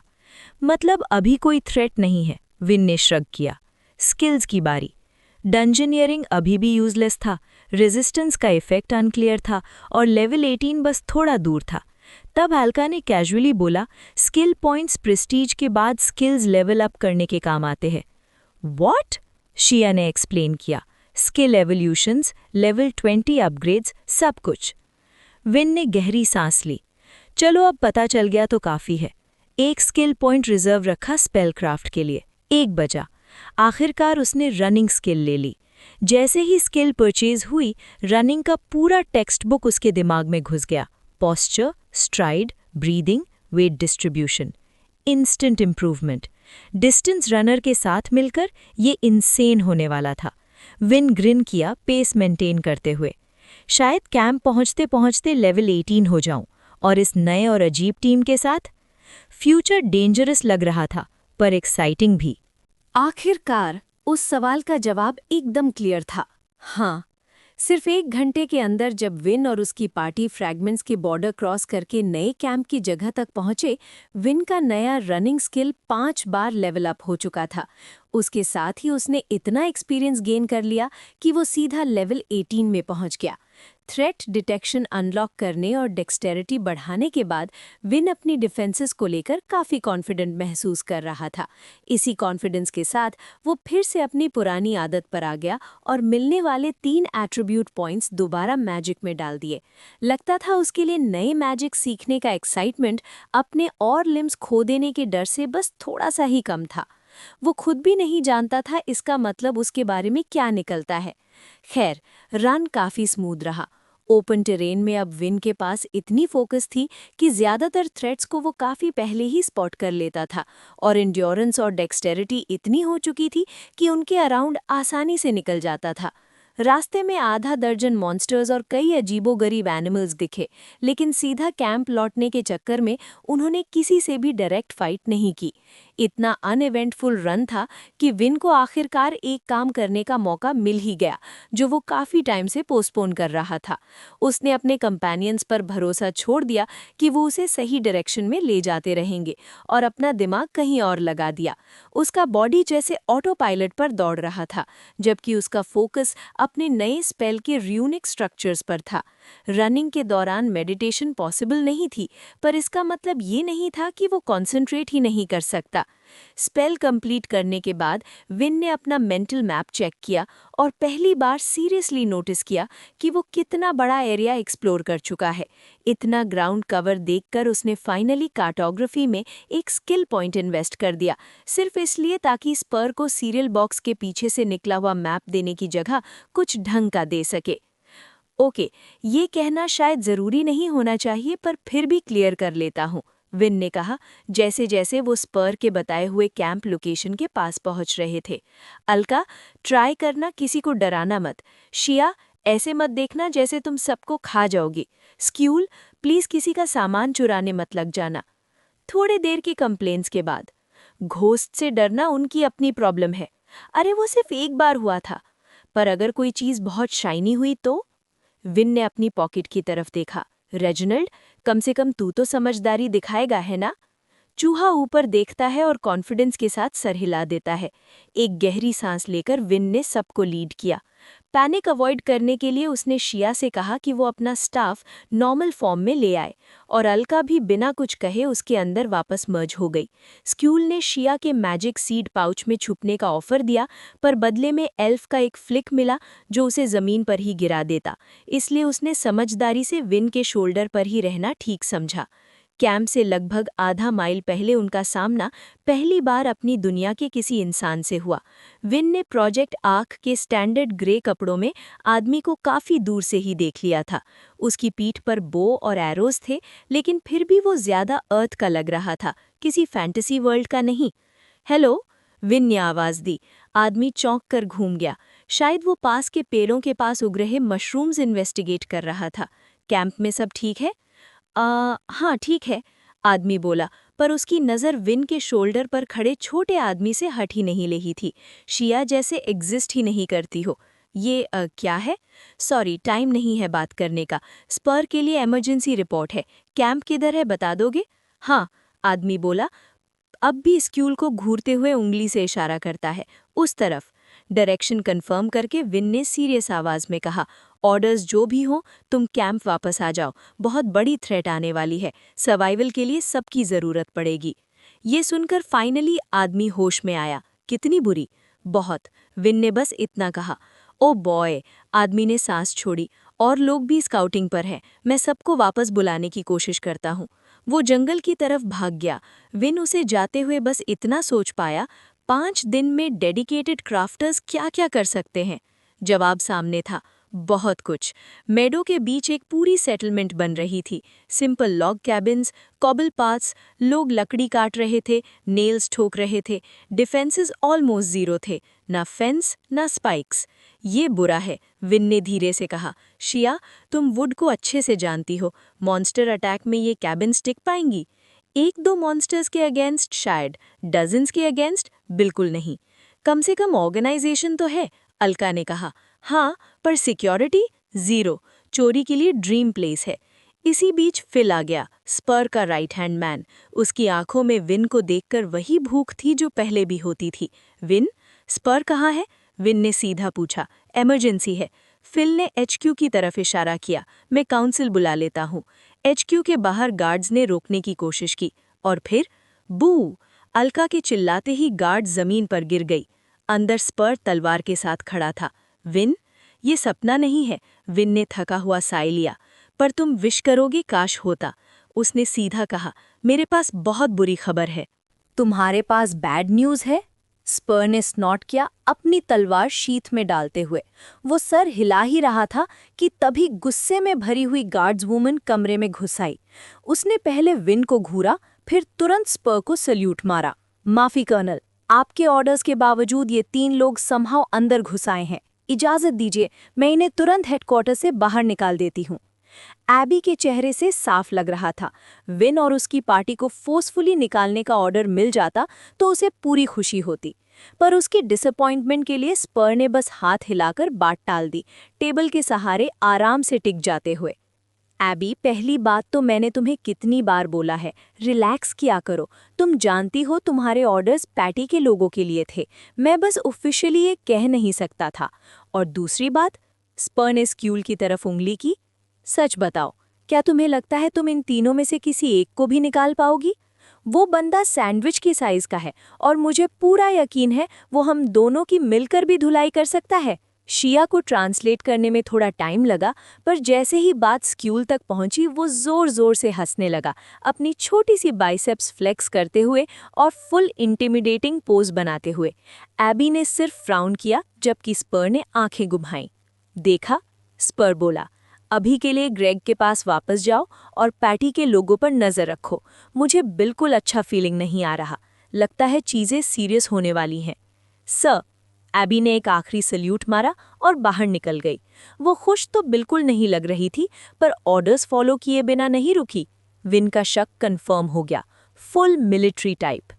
मतलब अभी कोई थ्रेट नहीं है, विन ने श्रग किया। स्किल्स की बारी। डंजनियरिंग अभी भी यूजलेस था, रेजिस्टेंस का इफेक्ट अनक्लियर था और लेवल 18 बस थोड़ा दूर था। तब एल्का ने कैजुअली बोला, स्किल पॉइंट्स प्रेस्टीज के बाद स्किल्स लेवल अप करने के काम आते हैं। व्हाट? शिया ने एक्सप्लेन किया। स्किल एवोल्यूशंस, लेवल 20 अपग्रेड्स, सब कुछ। विन ने गहरी सांस ली। चलो, अब पता चल गया तो काफ़ी है। एक स्किल पॉइंट रिजर्व रखा स्पेल क्राफ्ट के लिए। 1 बजा। आखिरकार उसने रनिंग स्किल ले ली। जैसे ही स्किल परचेज हुई, रनिंग का पूरा टेक्स्ट बुक उसके दिमाग में घुस गया। Posture, stride, breathing, weight distribution, instant improvement. Distance runner के साथ मिलकर ये इनसेन होने वाला था। विन ग्रिन किया, पेस मेंटेन करते हुए। शायद कैंप पहुंचते पहुंचते लेवल 18 हो जाऊं, और इस नए और अजीब टीम के साथ। फ्यूचर डेंजरस लग रहा था, पर एक्साइटिंग भी। आखिरकार उस सवाल का जवाब एकदम क्लियर था। हाँ, सिर्फ 1 घंटे के अंदर जब विन और उसकी पार्टी फ्रैगमेंट्स के बॉर्डर क्रॉस करके नए कैंप की जगह तक पहुंचे, विन का नया रनिंग स्किल 5 बार लेवल अप हो चुका था। उसके साथ ही उसने इतना एक्सपीरियंस गेन कर लिया कि वो सीधा लेवल 18 में पहुंच गया। थ्रेट डिटेक्शन अनलॉक करने और डेक्सटेरिटी बढ़ाने के बाद विन अपनी डिफेंसेस को लेकर काफ़ी कॉन्फिडेंट महसूस कर रहा था। इसी कॉन्फिडेंस के साथ वो फिर से अपनी पुरानी आदत पर आ गया और मिलने वाले 3 एट्रीब्यूट पॉइंट्स दोबारा मैजिक में डाल दिए। लगता था उसके लिए नए मैजिक सीखने का एक्साइटमेंट अपने और लिम्स खो देने के डर से बस थोड़ा सा ही कम था। वो खुद भी नहीं जानता था इसका मतलब उसके बारे में क्या निकलता है। खैर, रन काफ़ी स्मूथ रहा। ओपन टेरेन में अब विन के पास इतनी फोकस थी कि ज़्यादातर थ्रेट्स को वो काफ़ी पहले ही स्पॉट कर लेता था, और एंड्योरेंस और डेक्सटेरिटी इतनी हो चुकी थी कि उनके अराउंड आसानी से निकल जाता था। रास्ते में आधा दर्जन मॉन्स्टर्स और कई अजीबोगरीब एनिमल्स दिखे, लेकिन सीधा कैंप लौटने के चक्कर में उन्होंने किसी से भी डायरेक्ट फाइट नहीं की। इतना अनइवेंटफुल रन था कि विन को आखिरकार एक काम करने का मौका मिल ही गया, जो वो काफ़ी टाइम से पोस्टपोन कर रहा था। उसने अपने कंपेनियंस पर भरोसा छोड़ दिया कि वो उसे सही डायरेक्शन में ले जाते रहेंगे, और अपना दिमाग कहीं और लगा दिया। उसका बॉडी जैसे ऑटो पायलट पर दौड़ रहा था, जबकि उसका फोकस अपने नए स्पेल के र्यूनिक स्ट्रक्चर्स पर था। रनिंग के दौरान मेडिटेशन पॉसिबल नहीं थी, पर इसका मतलब ये नहीं था कि वो कॉन्सेंट्रेट ही नहीं कर सकता। स्पेल कंप्लीट करने के बाद विन ने अपना मेंटल मैप चेक किया और पहली बार सीरियसली नोटिस किया कि वो कितना बड़ा एरिया एक्सप्लोर कर चुका है। इतना ग्राउंड कवर देखकर उसने फाइनली कार्टोग्राफी में एक स्किल पॉइंट इन्वेस्ट कर दिया, सिर्फ इसलिए ताकि स्पर को सीरियल बॉक्स के पीछे से निकला हुआ मैप देने की जगह कुछ ढंग का दे सके। ओके, ये कहना शायद ज़रूरी नहीं होना चाहिए, पर फिर भी क्लियर कर लेता हूँ, विन ने कहा जैसे जैसे वो स्पर के बताए हुए कैंप लोकेशन के पास पहुंच रहे थे। अलका, ट्राई करना, किसी को डराना मत। शिया, ऐसे मत देखना जैसे तुम सबको खा जाओगी। स्क्यूल, प्लीज़ किसी का सामान चुराने मत लग जाना। थोड़े देर की कंप्लेंट्स के बाद, घोस्ट से डरना उनकी अपनी प्रॉब्लम है। अरे वो सिर्फ एक बार हुआ था, पर अगर कोई चीज़ बहुत शाइनी हुई तो? विन ने अपनी पॉकेट की तरफ देखा। रेजिनल्ड, कम से कम तू तो समझदारी दिखाएगा, है ना? चूहा ऊपर देखता है और कॉन्फिडेंस के साथ सर हिला देता है। एक गहरी सांस लेकर विन ने सबको लीड किया। पैनिक अवॉइड करने के लिए उसने शिया से कहा कि वो अपना स्टाफ नॉर्मल फॉर्म में ले आए, और अलका भी बिना कुछ कहे उसके अंदर वापस मर्ज हो गई। स्क्यूल ने शिया के मैजिक सीड पाउच में छुपने का ऑफर दिया, पर बदले में एल्फ का एक फ्लिक मिला जो उसे ज़मीन पर ही गिरा देता, इसलिए उसने समझदारी से विन के शोल्डर पर ही रहना ठीक समझा। कैंप से लगभग आधा माइल पहले उनका सामना पहली बार अपनी दुनिया के किसी इंसान से हुआ। विन ने प्रोजेक्ट आर्क के स्टैंडर्ड ग्रे कपड़ों में आदमी को काफ़ी दूर से ही देख लिया था। उसकी पीठ पर बो और एरोज थे, लेकिन फिर भी वो ज़्यादा अर्थ का लग रहा था, किसी फैंटेसी वर्ल्ड का नहीं। हेलो, विन ने आवाज़ दी। आदमी चौंक कर घूम गया। शायद वो पास के पेड़ों के पास उग रहे मशरूम्स इन्वेस्टिगेट कर रहा था। कैंप में सब ठीक है? हाँ ठीक है, आदमी बोला, पर उसकी नज़र विन के शोल्डर पर खड़े छोटे आदमी से हट ही नहीं रही थी। शिया जैसे एग्जिस्ट ही नहीं करती हो। ये क्या है? सॉरी, टाइम नहीं है बात करने का। स्पर के लिए इमरजेंसी रिपोर्ट है। कैंप किधर है, बता दोगे? हाँ, आदमी बोला, अब भी स्क्यूल को घूरते हुए उंगली से इशारा करता है, उस तरफ। डायरेक्शन कंफर्म करके विन ने सीरियस आवाज़ में कहा, ऑर्डर्स जो भी हों, तुम कैंप वापस आ जाओ। बहुत बड़ी थ्रेट आने वाली है। सर्वाइवल के लिए सबकी ज़रूरत पड़ेगी। ये सुनकर फाइनली आदमी होश में आया। कितनी बुरी? बहुत। विन ने बस इतना कहा। ओ बॉय, आदमी ने सांस छोड़ी। और लोग भी स्काउटिंग पर हैं। मैं सबको वापस बुलाने की कोशिश करता हूँ। वो जंगल की तरफ भाग गया। विन उसे जाते हुए बस इतना सोच पाया, 5 दिन में डेडिकेटेड क्राफ्टर्स क्या क्या कर सकते हैं। जवाब सामने था, बहुत कुछ। मेडो के बीच एक पूरी सेटलमेंट बन रही थी। Simple log cabins, cobble paths, लोग लकड़ी काट रहे थे, नेल्स ठोक रहे थे। डिफेंसेस ऑलमोस्ट जीरो थे, ना फेंस ना स्पाइक्स। ये बुरा है, विन ने धीरे से कहा। शिया, तुम वुड को अच्छे से जानती हो। मॉन्स्टर अटैक में ये कैबिन्स टिक पाएंगी? एक दो मॉन्स्टर्स के अगेंस्ट शायद, डजन्स के अगेंस्ट बिल्कुल नहीं। कम से कम ऑर्गेनाइजेशन तो है, अलका ने कहा। हाँ, पर सिक्योरिटी जीरो। चोरी के लिए ड्रीम प्लेस है। इसी बीच फिल आ गया, स्पर का राइट हैंड मैन। उसकी आंखों में विन को देखकर वही भूख थी जो पहले भी होती थी। विन, स्पर कहाँ है? विन ने सीधा पूछा। इमरजेंसी है। फिल ने HQ की तरफ इशारा किया। मैं काउंसिल बुला लेता हूँ। HQ के बाहर गार्ड्स ने रोकने की कोशिश की, और फिर बू! अलका के चिल्लाते ही गार्ड जमीन पर गिर गई। अंदर स्पर तलवार के साथ खड़ा था। विन, ये सपना नहीं है। विन ने थका हुआ साय लिया। पर तुम विश करोगे काश होता। उसने सीधा कहा, मेरे पास बहुत बुरी खबर है। तुम्हारे पास बैड न्यूज़ है? स्पर ने स्नॉट किया, अपनी तलवार शीथ में डालते हुए। वो सर हिला ही रहा था कि तभी गुस्से में भरी हुई गार्ड्स वुमन कमरे में घुस आई। उसने पहले विन को घूरा, फिर तुरंत स्पर को सल्यूट मारा। माफी कर्नल, आपके ऑर्डर्स के बावजूद ये 3 लोग समहाउ अंदर घुस आए हैं। इजाजत दीजिए, मैं इन्हें तुरंत हेडक्वार्टर से बाहर निकाल देती हूँ। एबी के चेहरे से साफ लग रहा था, विन और उसकी पार्टी को फोर्सफुली निकालने का ऑर्डर मिल जाता तो उसे पूरी खुशी होती। पर उसकी डिसअपॉइंटमेंट के लिए स्पर ने बस हाथ हिलाकर बात टाल दी, टेबल के सहारे आराम से टिक जाते हुए। एबी, पहली बात तो मैंने तुम्हें कितनी बार बोला है, रिलैक्स किया करो। तुम जानती हो तुम्हारे ऑर्डर्स पैटी के लोगों के लिए थे, मैं बस ऑफिशियली ये कह नहीं सकता था। और दूसरी बात, स्पर ने स्क्यूल की तरफ उंगली की। सच बताओ, क्या तुम्हें लगता है तुम इन तीनों में से किसी एक को भी निकाल पाओगी? वो बंदा सैंडविच की साइज का है और मुझे पूरा यकीन है वो हम दोनों की मिलकर भी धुलाई कर सकता है। शिया को ट्रांसलेट करने में थोड़ा टाइम लगा, पर जैसे ही बात स्क्यूल तक पहुंची वो जोर जोर से हंसने लगा, अपनी छोटी सी बाइसेप्स फ्लेक्स करते हुए और फुल इंटिमिडेटिंग पोज बनाते हुए। एबी ने सिर्फ फ्राउन किया, जबकि स्पर ने आंखें घुमाईं। देखा, स्पर बोला, अभी के लिए ग्रेग के पास वापस जाओ और पैटी के लोगों पर नजर रखो। मुझे बिल्कुल अच्छा फीलिंग नहीं आ रहा, लगता है चीजें सीरियस होने वाली हैं। सर, एबी ने एक आखिरी सल्यूट मारा और बाहर निकल गई। वो खुश तो बिल्कुल नहीं लग रही थी, पर ऑर्डर्स फॉलो किए बिना नहीं रुकी। विन का शक कंफर्म हो गया, full military type.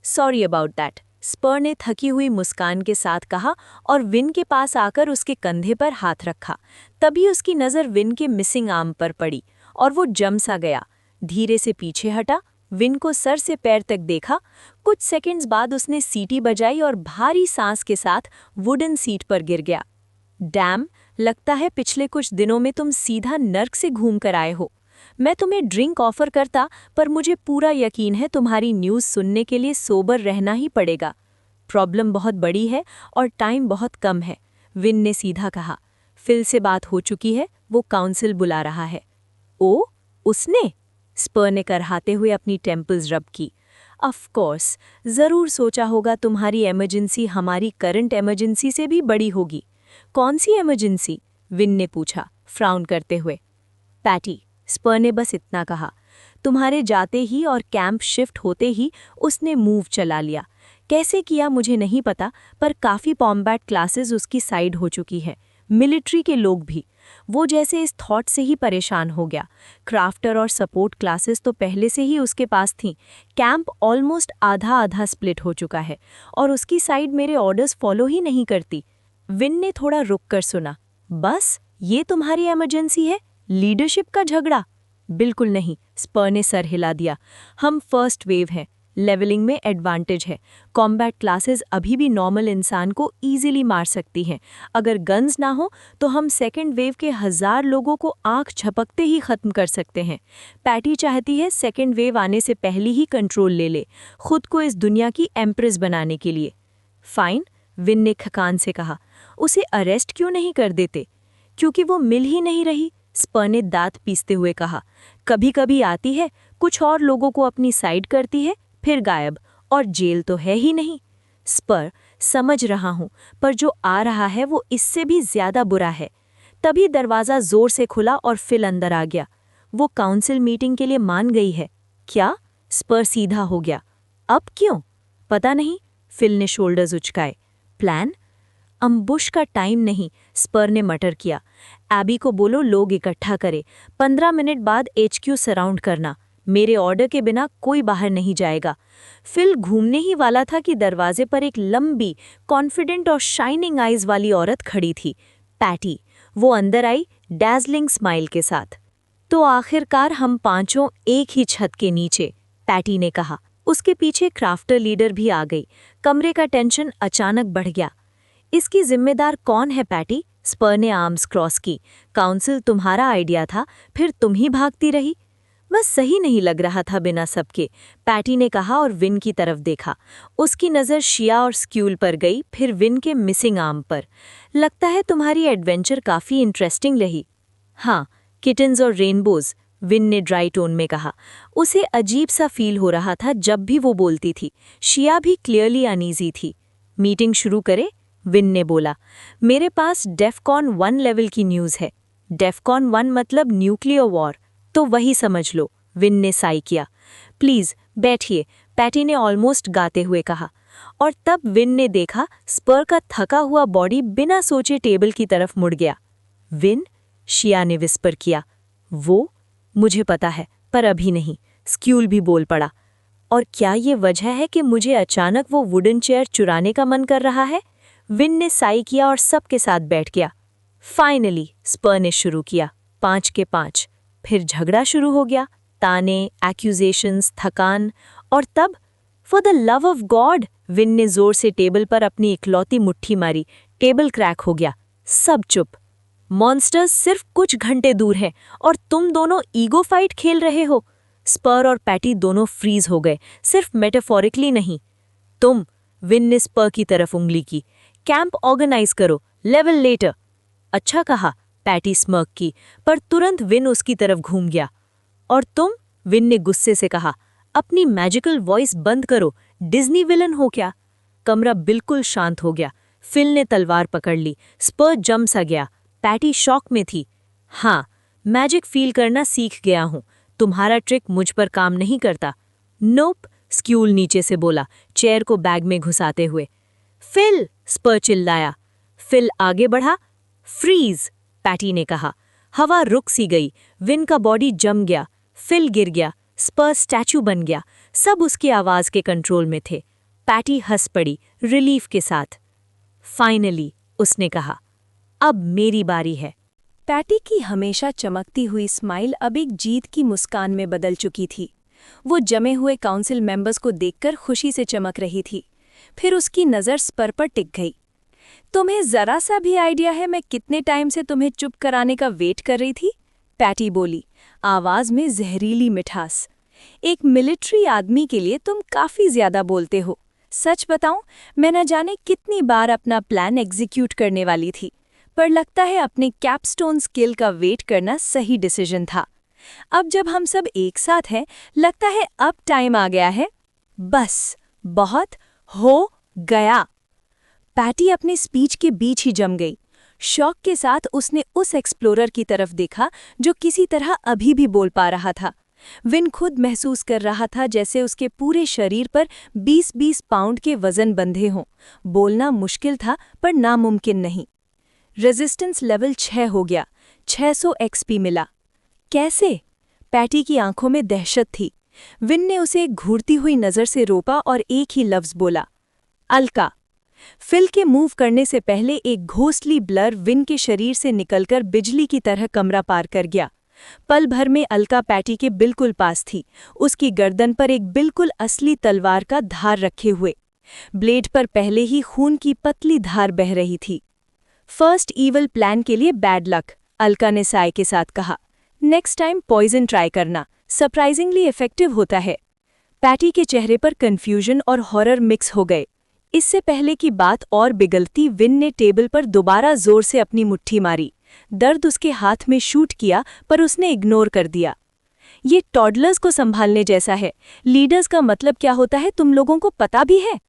Sorry about that, Spur ने थकी हुई मुस्कान के साथ कहा और विन के पास आकर उसके कंधे पर हाथ रखा। तभी उसकी नज़र विन के मिसिंग आर्म पर पड़ी और वो जम सा गया। धीरे से पीछे हटा, विन को सर से पैर तक देखा। कुछ सेकंड्स बाद उसने सीटी बजाई और भारी सांस के साथ वुडन सीट पर गिर गया। डैम, लगता है पिछले कुछ दिनों में तुम सीधा नर्क से घूम कर आए हो। मैं तुम्हें ड्रिंक ऑफर करता, पर मुझे पूरा यकीन है तुम्हारी न्यूज़ सुनने के लिए सोबर रहना ही पड़ेगा। प्रॉब्लम बहुत बड़ी है और टाइम बहुत कम है, विन ने सीधा कहा। फिल से बात हो चुकी है, वो काउंसिल बुला रहा है। ओ, उसने? स्पर ने करहाते हुए अपनी टेम्पल्स रब की। ऑफ कोर्स, ज़रूर सोचा होगा तुम्हारी इमरजेंसी हमारी करंट इमरजेंसी से भी बड़ी होगी। कौन सी इमरजेंसी? विन ने पूछा, फ्राउन करते हुए। पैटी, स्पर ने बस इतना कहा। तुम्हारे जाते ही और कैंप शिफ्ट होते ही उसने मूव चला लिया। कैसे किया मुझे नहीं पता, पर काफ़ी कॉम्बैट क्लासेस उसकी साइड हो चुकी है, मिलिट्री के लोग भी। वो जैसे इस थॉट से ही परेशान हो गया। क्राफ्टर और सपोर्ट क्लासेस तो पहले से ही उसके पास थीं। कैंप ऑलमोस्ट आधा आधा स्प्लिट हो चुका है और उसकी साइड मेरे ऑर्डर्स फॉलो ही नहीं करती। विन ने थोड़ा रुक कर सुना। बस ये तुम्हारी इमरजेंसी है? लीडरशिप का झगड़ा? बिल्कुल नहीं, स्पर ने सर हिला दिया। हम फर्स्ट वेव हैं, लेवलिंग में एडवांटेज है। कॉम्बैट क्लासेस अभी भी नॉर्मल इंसान को इजीली मार सकती हैं। अगर गन्स ना हो तो हम सेकंड वेव के 1000 लोगों को आंख झपकते ही खत्म कर सकते हैं। पैटी चाहती है सेकंड वेव आने से पहले ही कंट्रोल ले ले, खुद को इस दुनिया की एम्प्रेस बनाने के लिए। फाइन, विन ने खकान से कहा। उसे अरेस्ट क्यों नहीं कर देते? क्योंकि वो मिल ही नहीं रही, स्पर ने दांत पीसते हुए कहा। कभी कभी आती है, कुछ और लोगों को अपनी साइड करती है, फिर गायब, और जेल तो है ही नहीं। स्पर, समझ रहा हूं, पर जो आ रहा है वो इससे भी ज्यादा बुरा है। तभी दरवाजा जोर से खुला और फिल अंदर आ गया। वो काउंसिल मीटिंग के लिए मान गई है। क्या? स्पर सीधा हो गया। अब क्यों? पता नहीं, फिल ने शोल्डर्स उचकाए। प्लान? अम्बुश का टाइम नहीं, स्पर ने मटर किया। एबी को बोलो लोग इकट्ठा करे, 15 मिनट बाद HQ सराउंड करना। मेरे ऑर्डर के बिना कोई बाहर नहीं जाएगा। फिल घूमने ही वाला था कि दरवाजे पर एक लंबी, कॉन्फिडेंट और शाइनिंग आइज वाली औरत खड़ी थी, पैटी। वो अंदर आई, डैज़लिंग स्माइल के साथ। तो आखिरकार हम पांचों एक ही छत के नीचे, पैटी ने कहा। उसके पीछे क्राफ्टर लीडर भी आ गई। कमरे का टेंशन अचानक बढ़ गया। इसकी जिम्मेदार कौन है पैटी? स्पर ने आर्म्स क्रॉस की। काउंसिल तुम्हारा आइडिया था, फिर तुम ही भागती रही। बस सही नहीं लग रहा था बिना सबके, पैटी ने कहा और विन की तरफ देखा। उसकी नज़र शिया और स्क्यूल पर गई, फिर विन के मिसिंग आर्म पर। लगता है तुम्हारी एडवेंचर काफ़ी इंटरेस्टिंग रही। हाँ, किटन्स और रेनबोज, विन ने ड्राई टोन में कहा। उसे अजीब सा फील हो रहा था जब भी वो बोलती थी। शिया भी क्लियरली अनईजी थी। मीटिंग शुरू करे, विन ने बोला। मेरे पास डेफकॉन 1 लेवल की न्यूज़ है। डेफकॉन 1 मतलब न्यूक्लियर वॉर, तो वही समझ लो, विन ने साई किया। प्लीज़ बैठिए, पैटी ने ऑलमोस्ट गाते हुए कहा। और तब विन ने देखा स्पर का थका हुआ बॉडी बिना सोचे टेबल की तरफ मुड़ गया। विन? शिया ने विस्पर किया। वो? मुझे पता है, पर अभी नहीं, स्क्यूल भी बोल पड़ा। और क्या ये वजह है कि मुझे अचानक वो वुडन चेयर चुराने का मन कर रहा है? विन ने साई किया और सबके साथ बैठ गया। फाइनली, स्पर ने शुरू किया, 5 के 5। फिर झगड़ा शुरू हो गया, ताने, एक्यूजेशंस, थकान। और तब, for the love of God, win ने जोर से टेबल पर अपनी इकलौती मुट्ठी मारी। टेबल क्रैक हो गया। सब चुप। मॉन्स्टर्स सिर्फ कुछ घंटे दूर हैं और तुम दोनों ईगो फाइट खेल रहे हो। स्पर और पैटी दोनों फ्रीज हो गए, सिर्फ मेटाफोरिकली नहीं। तुम, विन ने स्पर की तरफ उंगली की, कैंप ऑर्गेनाइज करो, लेवल लेटर। अच्छा कहा, पैटी स्मर्क की, पर तुरंत विन उसकी तरफ घूम गया। और तुम, विन ने गुस्से से कहा, अपनी मैजिकल वॉइस बंद करो, डिज्नी विलन हो क्या? कमरा बिल्कुल शांत हो गया। फिल ने तलवार पकड़ ली, स्पर जम सा गया। पैटी शॉक में थी। हाँ, मैजिक फील करना सीख गया हूं, तुम्हारा ट्रिक मुझ पर काम नहीं करता। नोप, स्क्यूल नीचे से बोला, चेयर को बैग में घुसाते हुए। फिल, स्पर चिल्लाया। फिल आगे बढ़ा। फ्रीज, पैटी ने कहा। हवा रुक सी गई, विन का बॉडी जम गया, फिल गिर गया, स्पर स्टैचू बन गया। सब उसकी आवाज के कंट्रोल में थे। पैटी हंस पड़ी, रिलीफ के साथ। फाइनली, उसने कहा, अब मेरी बारी है। पैटी की हमेशा चमकती हुई स्माइल अब एक जीत की मुस्कान में बदल चुकी थी। वो जमे हुए काउंसिल मेंबर्स को देखकर खुशी से चमक रही थी। फिर उसकी नज़र स्पर पर टिक गई। तुम्हें जरा सा भी आइडिया है मैं कितने टाइम से तुम्हें चुप कराने का वेट कर रही थी? पैटी बोली, आवाज में जहरीली मिठास। एक मिलिट्री आदमी के लिए तुम काफी ज्यादा बोलते हो। सच बताऊं, मैं न जाने कितनी बार अपना प्लान एग्जीक्यूट करने वाली थी, पर लगता है अपने कैपस्टोन स्किल का वेट करना सही डिसीजन था। अब जब हम सब एक साथ हैं, लगता है अब टाइम आ गया है। बस, बहुत हो गया। पैटी अपनी स्पीच के बीच ही जम गई। शॉक के साथ उसने उस एक्सप्लोरर की तरफ देखा जो किसी तरह अभी भी बोल पा रहा था। विन खुद महसूस कर रहा था जैसे उसके पूरे शरीर पर 20-20 पाउंड के वजन बंधे हों। बोलना मुश्किल था पर नामुमकिन नहीं। रेजिस्टेंस लेवल 6 हो गया, 600 XP मिला। कैसे? पैटी की आंखों में दहशत थी। विन ने उसे एक घूरती हुई नज़र से रोका और एक ही लफ्ज़ बोला, अलका। फिल के मूव करने से पहले एक घोस्टली ब्लर विन के शरीर से निकलकर बिजली की तरह कमरा पार कर गया। पल भर में अलका पैटी के बिल्कुल पास थी, उसकी गर्दन पर एक बिल्कुल असली तलवार का धार रखे हुए। ब्लेड पर पहले ही खून की पतली धार बह रही थी। फर्स्ट ईवल प्लान के लिए बैड लक, अलका ने साय के साथ कहा। नेक्स्ट टाइम पॉइजन ट्राई करना, सरप्राइजिंगली इफेक्टिव होता है। पैटी के चेहरे पर कंफ्यूजन और हॉरर मिक्स हो गए। इससे पहले की बात और बिगलती, विन ने टेबल पर दोबारा जोर से अपनी मुट्ठी मारी। दर्द उसके हाथ में शूट किया पर उसने इग्नोर कर दिया। ये टॉडलर्स को संभालने जैसा है। लीडर्स का मतलब क्या होता है तुम लोगों को पता भी है?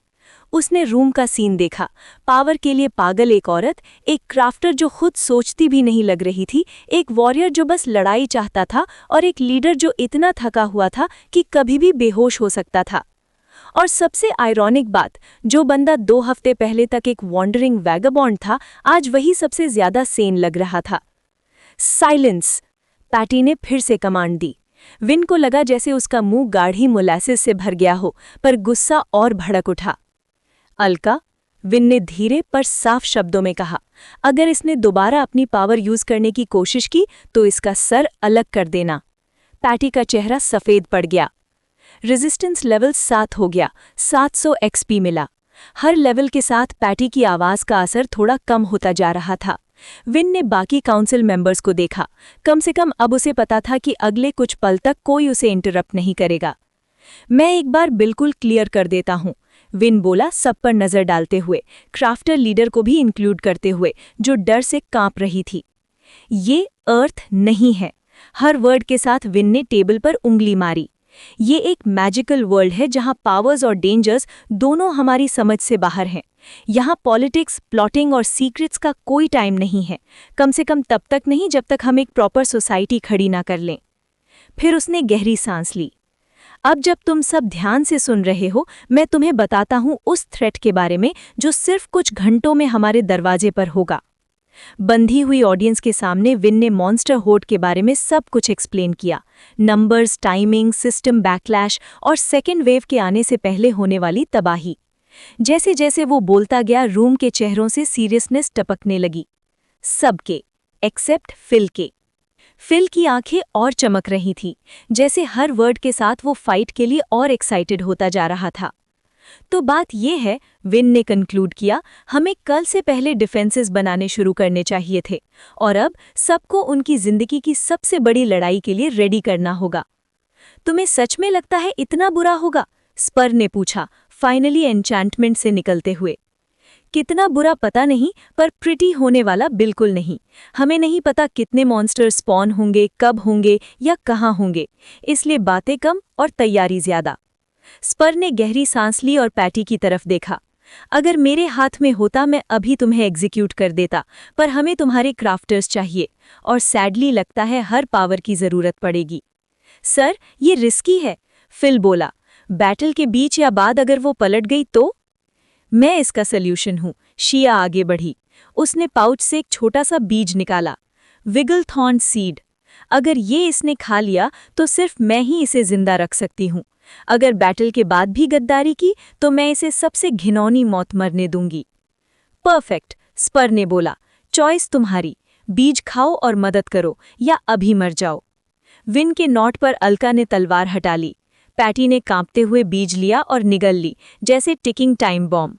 उसने रूम का सीन देखा। पावर के लिए पागल एक औरत, एक क्राफ्टर जो खुद सोचती भी नहीं लग रही थी, एक वॉरियर जो बस लड़ाई चाहता था, और एक लीडर जो इतना थका हुआ था कि कभी भी बेहोश हो सकता था। और सबसे आयरॉनिक बात, जो बंदा 2 हफ्ते पहले तक एक वॉन्डरिंग वैगाबॉन्ड था, आज वही सबसे ज्यादा सेन लग रहा था। साइलेंस! पैटी ने फिर से कमांड दी। विन को लगा जैसे उसका मुंह गाढ़ी मोलासिस से भर गया हो, पर गुस्सा और भड़क उठा। अलका, विन ने धीरे पर साफ शब्दों में कहा, अगर इसने दोबारा अपनी पावर यूज करने की कोशिश की तो इसका सर अलग कर देना। पैटी का चेहरा सफेद पड़ गया। रेजिस्टेंस लेवल 7 हो गया, 700 एक्सपी मिला। हर लेवल के साथ पैटी की आवाज का असर थोड़ा कम होता जा रहा था। विन ने बाकी काउंसिल मेंबर्स को देखा। कम से कम अब उसे पता था कि अगले कुछ पल तक कोई उसे इंटरप्ट नहीं करेगा। मैं एक बार बिल्कुल क्लियर कर देता हूं, विन बोला, सब पर नजर डालते हुए, क्राफ्टर लीडर को भी इंक्लूड करते हुए, जो डर से कांप रही थी। ये अर्थ नहीं है। हर वर्ड के साथ विन ने टेबल पर उंगली मारी। ये एक मैजिकल वर्ल्ड है जहां पावर्स और डेंजर्स दोनों हमारी समझ से बाहर हैं। यहाँ पॉलिटिक्स, प्लॉटिंग और सीक्रेट्स का कोई टाइम नहीं है, कम से कम तब तक नहीं जब तक हम एक प्रॉपर सोसाइटी खड़ी ना कर लें। फिर उसने गहरी सांस ली। अब जब तुम सब ध्यान से सुन रहे हो, मैं तुम्हें बताता हूँ उस थ्रेट के बारे में जो सिर्फ कुछ घंटों में हमारे दरवाजे पर होगा। बंधी हुई ऑडियंस के सामने विन ने मॉन्स्टर होर्ड के बारे में सब कुछ एक्सप्लेन किया। नंबर्स, टाइमिंग, सिस्टम बैकलैश और सेकेंड वेव के आने से पहले होने वाली तबाही। जैसे जैसे वो बोलता गया, रूम के चेहरों से सीरियसनेस टपकने लगी। सबके, एक्सेप्ट फिल के। फिल की आंखें और चमक रही थीं, जैसे हर वर्ड के साथ वो फाइट के लिए और एक्साइटेड होता जा रहा था। तो बात ये है, विन ने कंक्लूड किया, हमें कल से पहले डिफेंसेस बनाने शुरू करने चाहिए थे, और अब सबको उनकी जिंदगी की सबसे बड़ी लड़ाई के लिए रेडी करना होगा। तुम्हें सच में लगता है इतना बुरा होगा? स्पर ने पूछा, फाइनली एन्चैंटमेंट से निकलते हुए। कितना बुरा पता नहीं, पर प्रिटी होने वाला बिल्कुल नहीं। हमें नहीं पता कितने मॉन्स्टर स्पॉन होंगे, कब होंगे या कहाँ होंगे, इसलिए बातें कम और तैयारी ज्यादा। स्पर ने गहरी सांस ली और पैटी की तरफ देखा। अगर मेरे हाथ में होता मैं अभी तुम्हें एग्जीक्यूट कर देता, पर हमें तुम्हारे क्राफ्टर्स चाहिए, और सैडली लगता है हर पावर की जरूरत पड़ेगी। सर, ये रिस्की है, फिल बोला। बैटल के बीच या बाद अगर वो पलट गई तो? मैं इसका सल्यूशन हूं, शिया आगे बढ़ी। उसने पाउच से एक छोटा सा बीज निकाला, विगलथॉर्न सीड। अगर ये इसने खा लिया तो सिर्फ मैं ही इसे जिंदा रख सकती हूँ। अगर बैटल के बाद भी गद्दारी की तो मैं इसे सबसे घिनौनी मौत मरने दूंगी। परफेक्ट, स्पर ने बोला, चॉइस तुम्हारी, बीज खाओ और मदद करो या अभी मर जाओ। विन के नोट पर अलका ने तलवार हटा ली। पैटी ने कांपते हुए बीज लिया और निगल ली, जैसे टिकिंग टाइम बॉम्ब।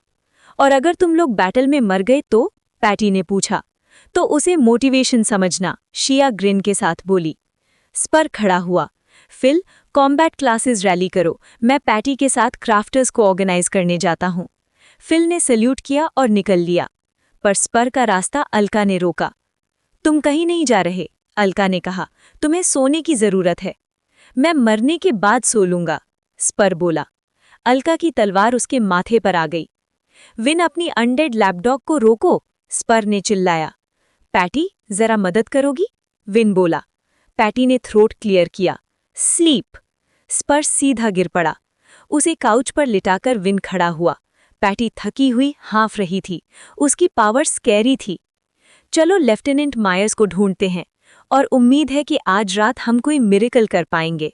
और अगर तुम लोग बैटल में मर गए तो? पैटी ने पूछा। तो उसे मोटिवेशन समझना, शिया ग्रिन के साथ बोली। स्पर खड़ा हुआ। फिल, कॉम्बैट क्लासेस रैली करो, मैं पैटी के साथ क्राफ्टर्स को ऑर्गेनाइज करने जाता हूँ। फिल ने सल्यूट किया और निकल लिया, पर स्पर का रास्ता अलका ने रोका। तुम कहीं नहीं जा रहे, अलका ने कहा, तुम्हें सोने की जरूरत है। मैं मरने के बाद सो लूंगा, स्पर बोला। अलका की तलवार उसके माथे पर आ गई। विन, अपनी अनडेड लैपडॉग को रोको, स्पर ने चिल्लाया। पैटी, जरा मदद करोगी? विन बोला। पैटी ने थ्रोट क्लियर किया। स्लीप। स्पर सीधा गिर पड़ा। उसे काउच पर लिटाकर विन खड़ा हुआ। पैटी थकी हुई हाँफ रही थी। उसकी पावर स्कैरी थी। चलो लेफ्टिनेंट मायर्स को ढूंढते हैं, और उम्मीद है कि आज रात हम कोई मिरेकल कर पाएंगे।